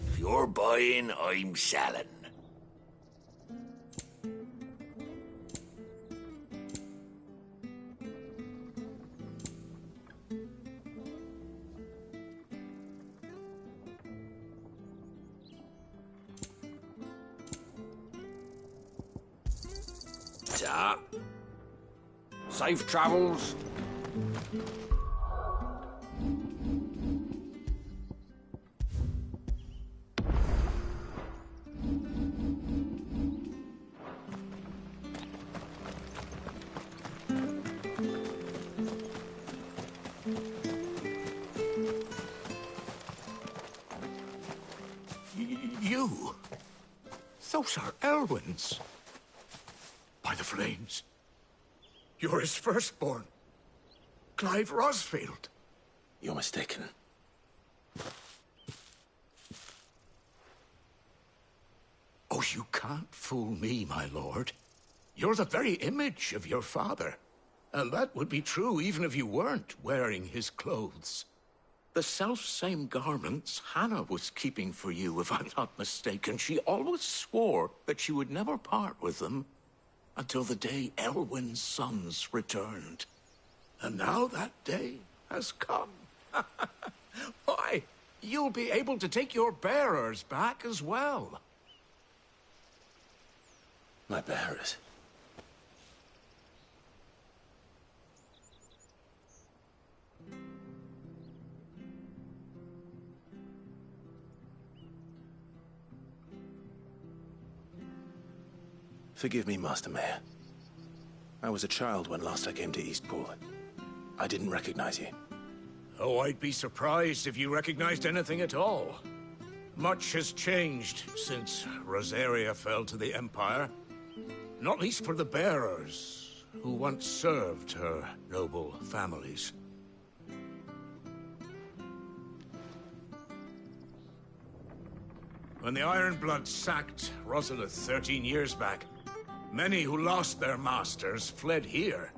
E: If you're buying, I'm selling. Ta. Safe travels.
S: You? Those are Elwyn's. By the flames. You're his firstborn. Clive Rosfield.
C: You're mistaken.
S: Oh, you can't fool me, my lord. You're the very image of your father. And that would be true even if you weren't wearing his clothes. The self-same garments Hannah was keeping for you, if I'm not mistaken. She always swore that she would never part with them until the day Elwyn's sons returned. And now that day has come. Why, you'll be able to take your bearers back as well.
C: My bearers? Forgive me, Master Mayor. I was a child when last I came to Eastpool. I didn't recognize you.
S: Oh, I'd be surprised if you recognized anything at all. Much has changed since Rosaria fell to the Empire. Not least for the bearers, who once served her noble families. When the Ironbloods sacked Rosalith 13 years back, many who lost their masters fled here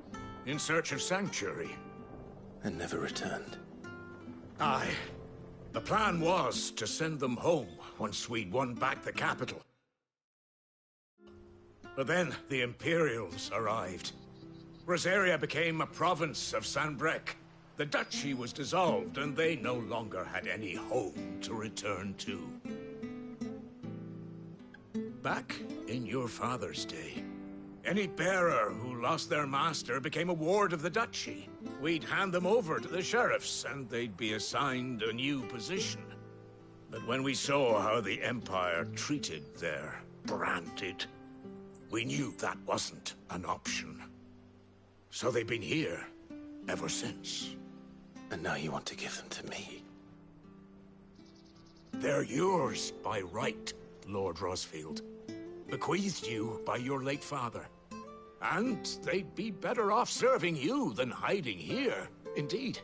S: in search of sanctuary.
C: And never returned.
S: Aye. The plan was to send them home once we'd won back the capital. But then the Imperials arrived. Rosaria became a province of Sanbreque. The duchy was dissolved, and they no longer had any home to return to. Back in your father's day, any bearer who lost their master became a ward of the duchy. We'd hand them over to the sheriffs, and they'd be assigned a new position. But when we saw how the Empire treated their branded, we knew that wasn't an option. So they've been here ever since.
C: And now you want to give them to me?
S: They're yours by right, Lord Rosfield. Bequeathed you by your late father. And they'd be better off serving you than hiding here. Indeed,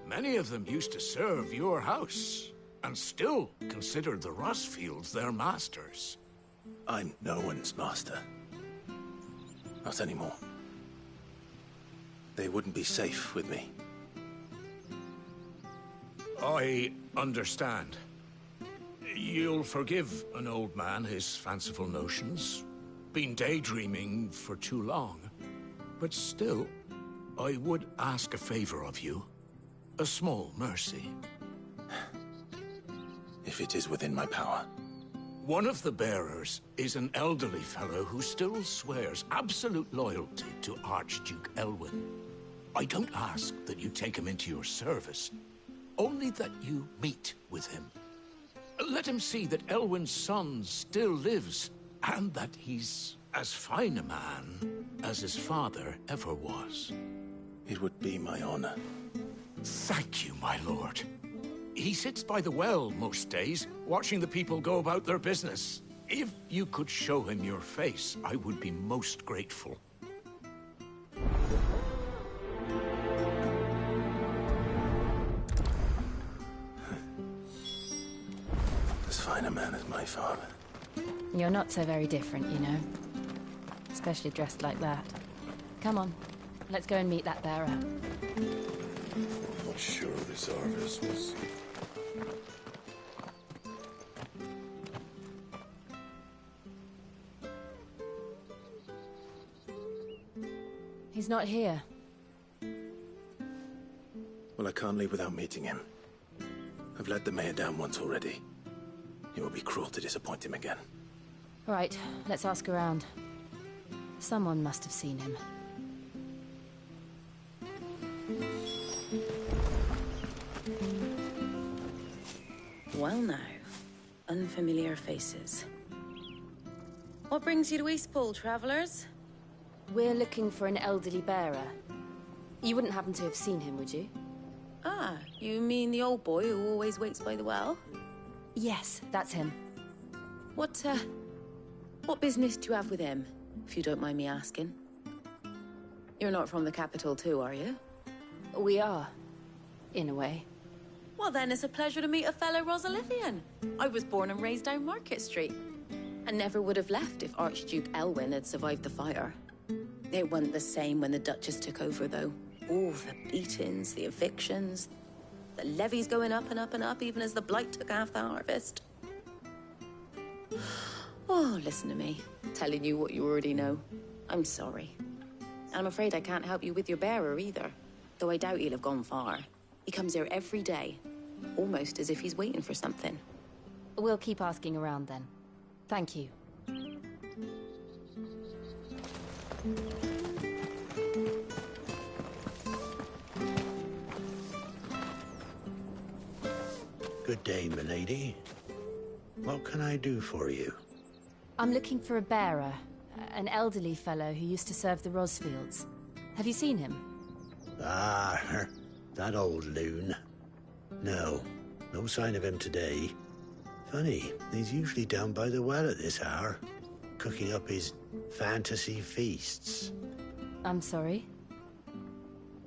S: many of them used to serve your house, and still considered the Rosfields their masters.
C: I'm no one's master. Not anymore. They wouldn't be safe with me.
S: I understand. You'll forgive an old man his fanciful notions. Been daydreaming for too long. But still, I would ask a favor of you. A small mercy.
C: If it is within my power.
S: One of the bearers is an elderly fellow who still swears absolute loyalty to Archduke Elwyn. I don't ask that you take him into your service, only that you meet with him. Let him see that Elwyn's son still lives, and that he's as fine a man as his father ever was.
C: It would be my honor.
S: Thank you, my lord. He sits by the well most days, watching the people go about their business. If you could show him your face, I would be most grateful.
C: As fine a man as my father.
F: You're not so very different, you know. Especially dressed like that. Come on, let's go and meet that bearer.
A: I'm not sure this Arvis was...
F: He's not here.
C: Well, I can't leave without meeting him. I've let the mayor down once already. It would be cruel to disappoint him again.
F: Right, let's ask around. Someone must have seen him.
J: Well now, unfamiliar faces. What brings you to Eastpool, travellers?
F: We're looking for an elderly bearer. You wouldn't happen to have seen him, would you?
J: Ah, you mean the old boy who always waits by the well?
F: Yes, that's him.
J: What business do you have with him, if you don't mind me asking? You're not from the capital too, are you?
F: We are, in a way.
J: Well then, it's a pleasure to meet a fellow Rosalithian. I was born and raised down Market Street. And never would have left if Archduke Elwyn had survived the fire. It wasn't the same when the Duchess took over, though. All the beatings, the evictions, the levies going up and up and up, even as the blight took half the harvest. Oh, listen to me, telling you what you already know. I'm sorry. And I'm afraid I can't help you with your bearer either, though I doubt he'll have gone far. He comes here every day, almost as if he's waiting for something.
F: We'll keep asking around then. Thank you.
K: Good day, milady. What can I do for you?
F: I'm looking for a bearer, an elderly fellow who used to serve the Rosfields. Have you seen him?
K: Ah, that old loon. No sign of him today. Funny, he's usually down by the well at this hour, cooking up his fantasy feasts.
F: I'm sorry?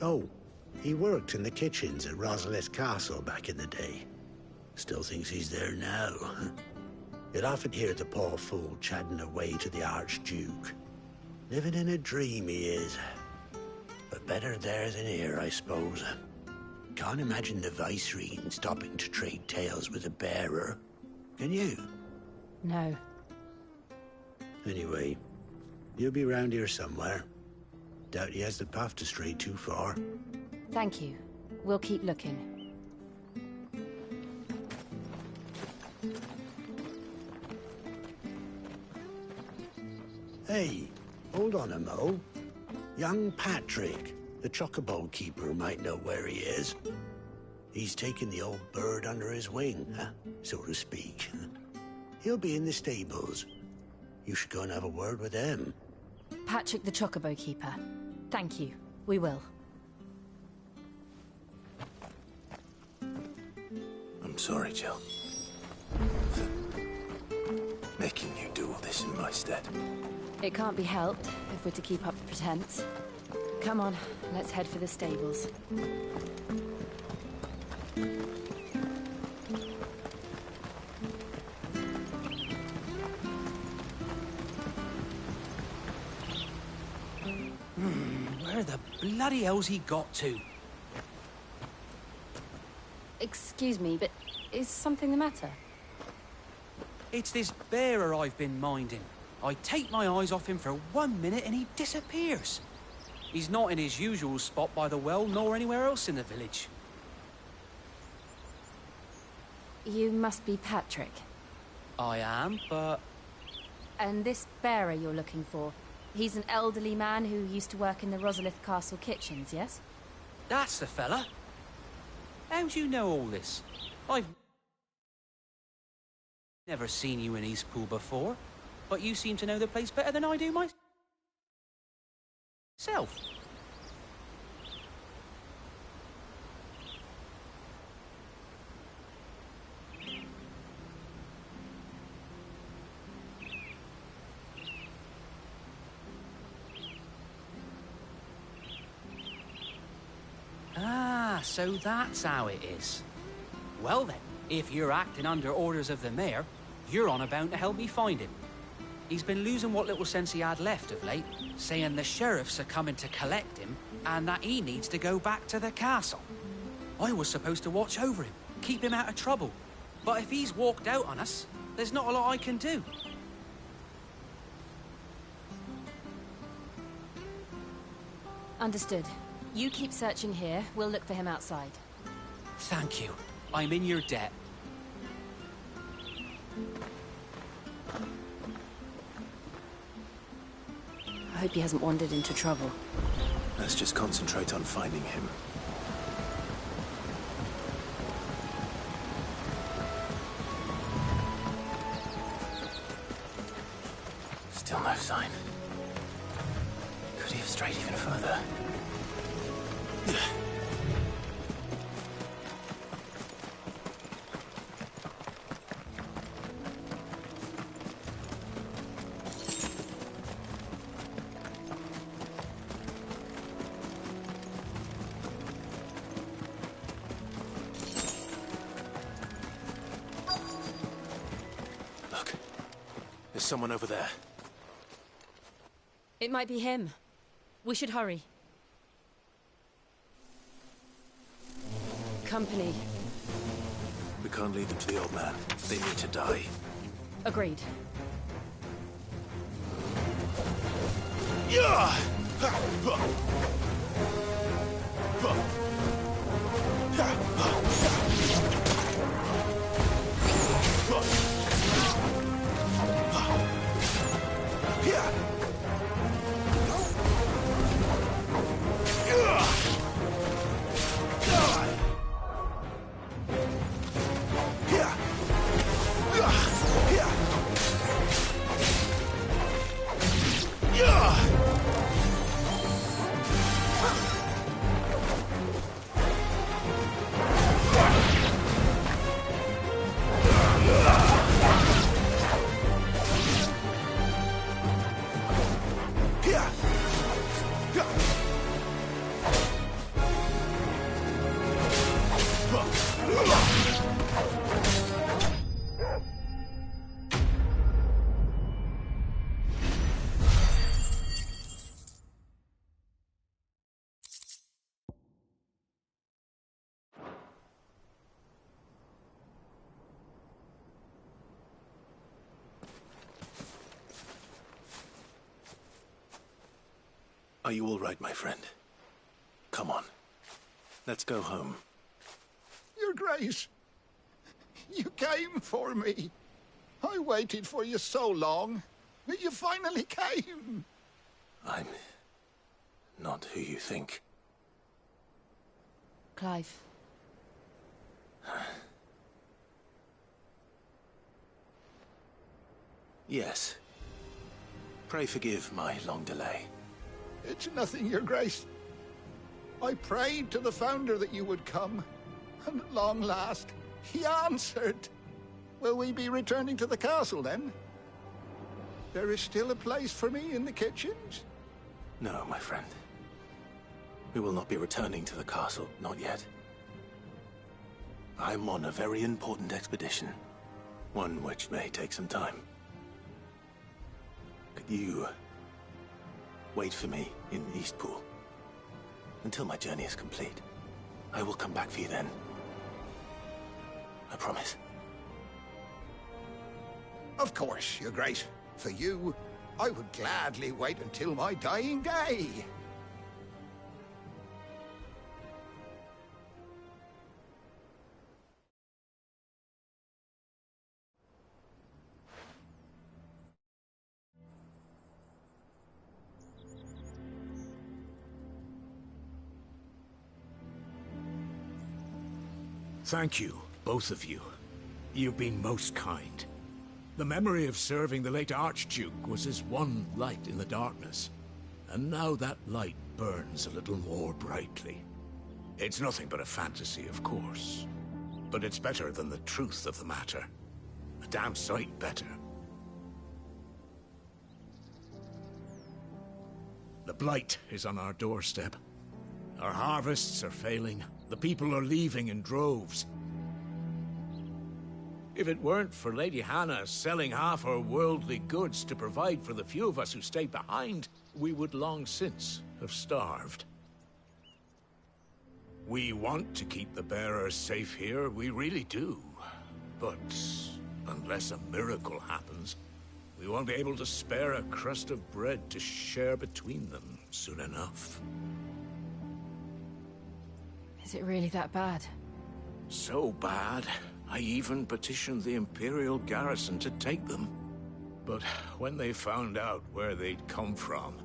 K: Oh, he worked in the kitchens at Rosalith Castle back in the day. Still thinks he's there now. You'll often hear the poor fool chatting away to the Archduke. Living in a dream he is. But better there than here, I suppose. Can't imagine the Viceregent stopping to trade tales with a bearer. Can you?
F: No.
K: Anyway, you'll be round here somewhere. Doubt he has the path to stray too far.
F: Thank you. We'll keep looking.
K: Hey, hold on a mo. Young Patrick, the chocobo keeper, might know where he is. He's taken the old bird under his wing, so to speak. He'll be in the stables. You should go and have a word with him.
F: Patrick the chocobo keeper. Thank you. We will.
C: I'm sorry, Jill. For making you do all this in my stead.
F: It can't be helped if we're to keep up the pretense. Come on, let's head for the stables.
H: Where the bloody hell's he got to?
F: Excuse me, but is something the matter?
H: It's this bearer I've been minding. I take my eyes off him for 1 minute and he disappears. He's not in his usual spot by the well, nor anywhere else in the village.
F: You must be Patrick.
H: I am, but...
F: And this bearer you're looking for, he's an elderly man who used to work in the Rosalith Castle kitchens, yes?
H: That's the fella. How do you know all this? I've never seen you in Eastpool before, but you seem to know the place better than I do myself. So that's how it is. Well then, if you're acting under orders of the mayor, you're on bound to help me find him. He's been losing what little sense he had left of late, saying the sheriffs are coming to collect him and that he needs to go back to the castle. I was supposed to watch over him, keep him out of trouble. But if he's walked out on us, there's not a lot I can do.
F: Understood. You keep searching here, we'll look for him outside.
H: Thank you. I'm in your debt.
F: I hope he hasn't wandered into trouble.
C: Let's just concentrate on finding him. Still no sign. Could he have strayed even further? Look, there's someone over there.
F: It might be him. We should hurry. Company.
C: We can't lead them to the old man. They need to die.
F: Agreed.
C: Yeah! Are you all right, my friend? Come on. Let's go home.
L: Your Grace, you came for me. I waited for you so long, but you finally came.
C: I'm not who you think.
F: Clive.
C: Yes. Pray forgive my long delay.
L: It's nothing, Your Grace. I prayed to the Founder that you would come, and at long last, he answered. Will we be returning to the castle, then? There is still a place for me in the kitchens?
C: No, my friend. We will not be returning to the castle, not yet. I'm on a very important expedition, one which may take some time. Could you wait for me in Eastpool until my journey is complete? I will come back for you then. I promise.
L: Of course, Your Grace. For you, I would gladly wait until my dying day.
K: Thank you, both of you. You've been most kind. The memory of serving the late Archduke was as one light in the darkness, and now that light burns a little more brightly. It's nothing but a fantasy, of course, but it's better than the truth of the matter. A damn sight better. The blight is on our doorstep. Our harvests are failing,
M: The people are leaving in droves. If it weren't for Lady Hannah selling half her worldly goods to provide for the few of us who stay behind, we would long since have starved. We want to keep the bearers safe here, we really do. But unless a miracle happens, we won't be able to spare a crust of bread to share between them soon enough.
F: Is it really that bad?
M: So bad, I even petitioned the Imperial garrison to take them. But when they found out where they'd come from,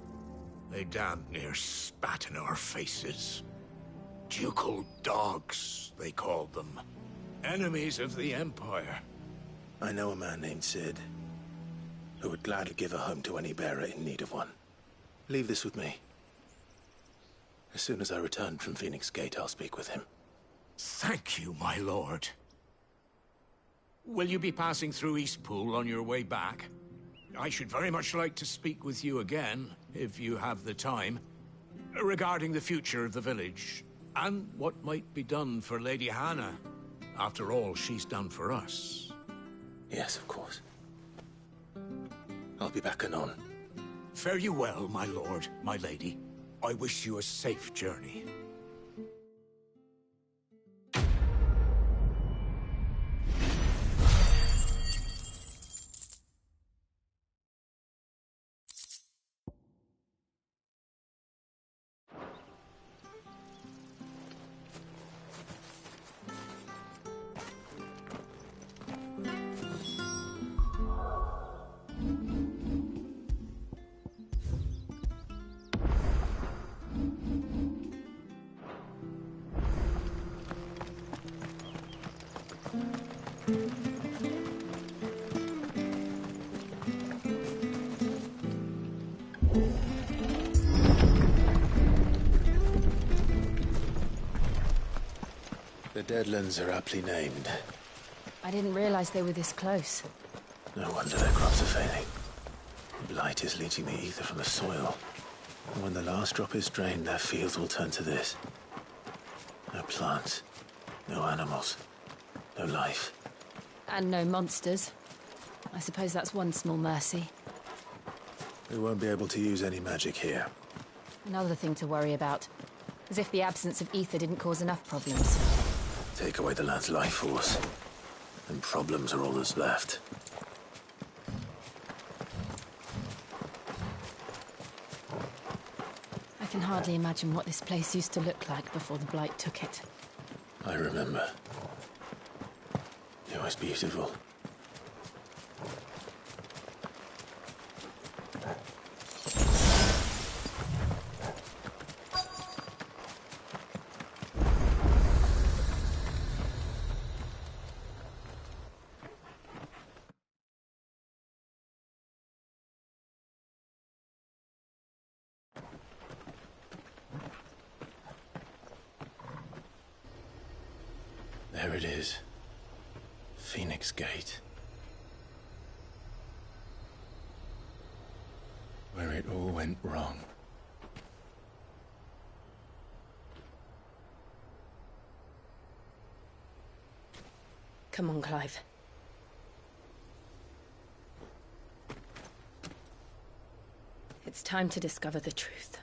M: they damn near spat in our faces. Ducal dogs, they called them. Enemies of the Empire.
C: I know a man named Cid, who would gladly give a home to any bearer in need of one. Leave this with me. As soon as I return from Phoenix Gate, I'll speak with him.
M: Thank you, my lord. Will you be passing through Eastpool on your way back? I should very much like to speak with you again, if you have the time, regarding the future of the village, and what might be done for Lady Hannah, after all she's done for us.
C: Yes, of course. I'll be back anon.
M: Fare you well, my lord, my lady. I wish you a safe journey.
C: The Deadlands are aptly named.
F: I didn't realize they were this close.
C: No wonder their crops are failing. The blight is leaching the ether from the soil. And when the last drop is drained, their fields will turn to this. No plants, no animals, no life.
F: And no monsters. I suppose that's one small mercy.
C: We won't be able to use any magic here.
F: Another thing to worry about. As if the absence of ether didn't cause enough problems.
C: Take away the lad's life force, and problems are all that's left.
F: I can hardly imagine what this place used to look like before the Blight took it.
C: I remember. It was beautiful. There it is. Phoenix Gate. Where it all went wrong.
N: Come on, Clive.
F: It's time to discover the truth.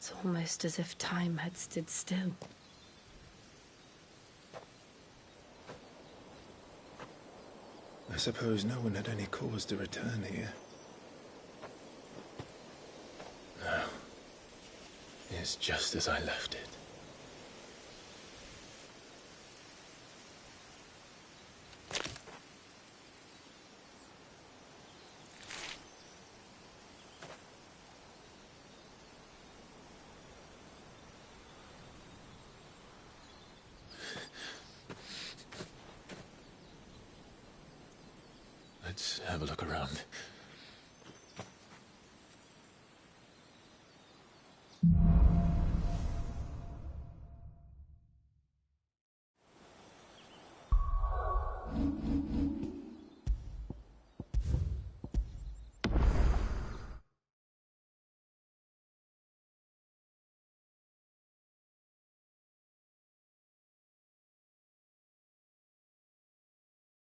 F: It's almost as if time had stood still.
Q: I suppose no one had any cause to return here.
C: No. It's just as I left it. Let's have a look around.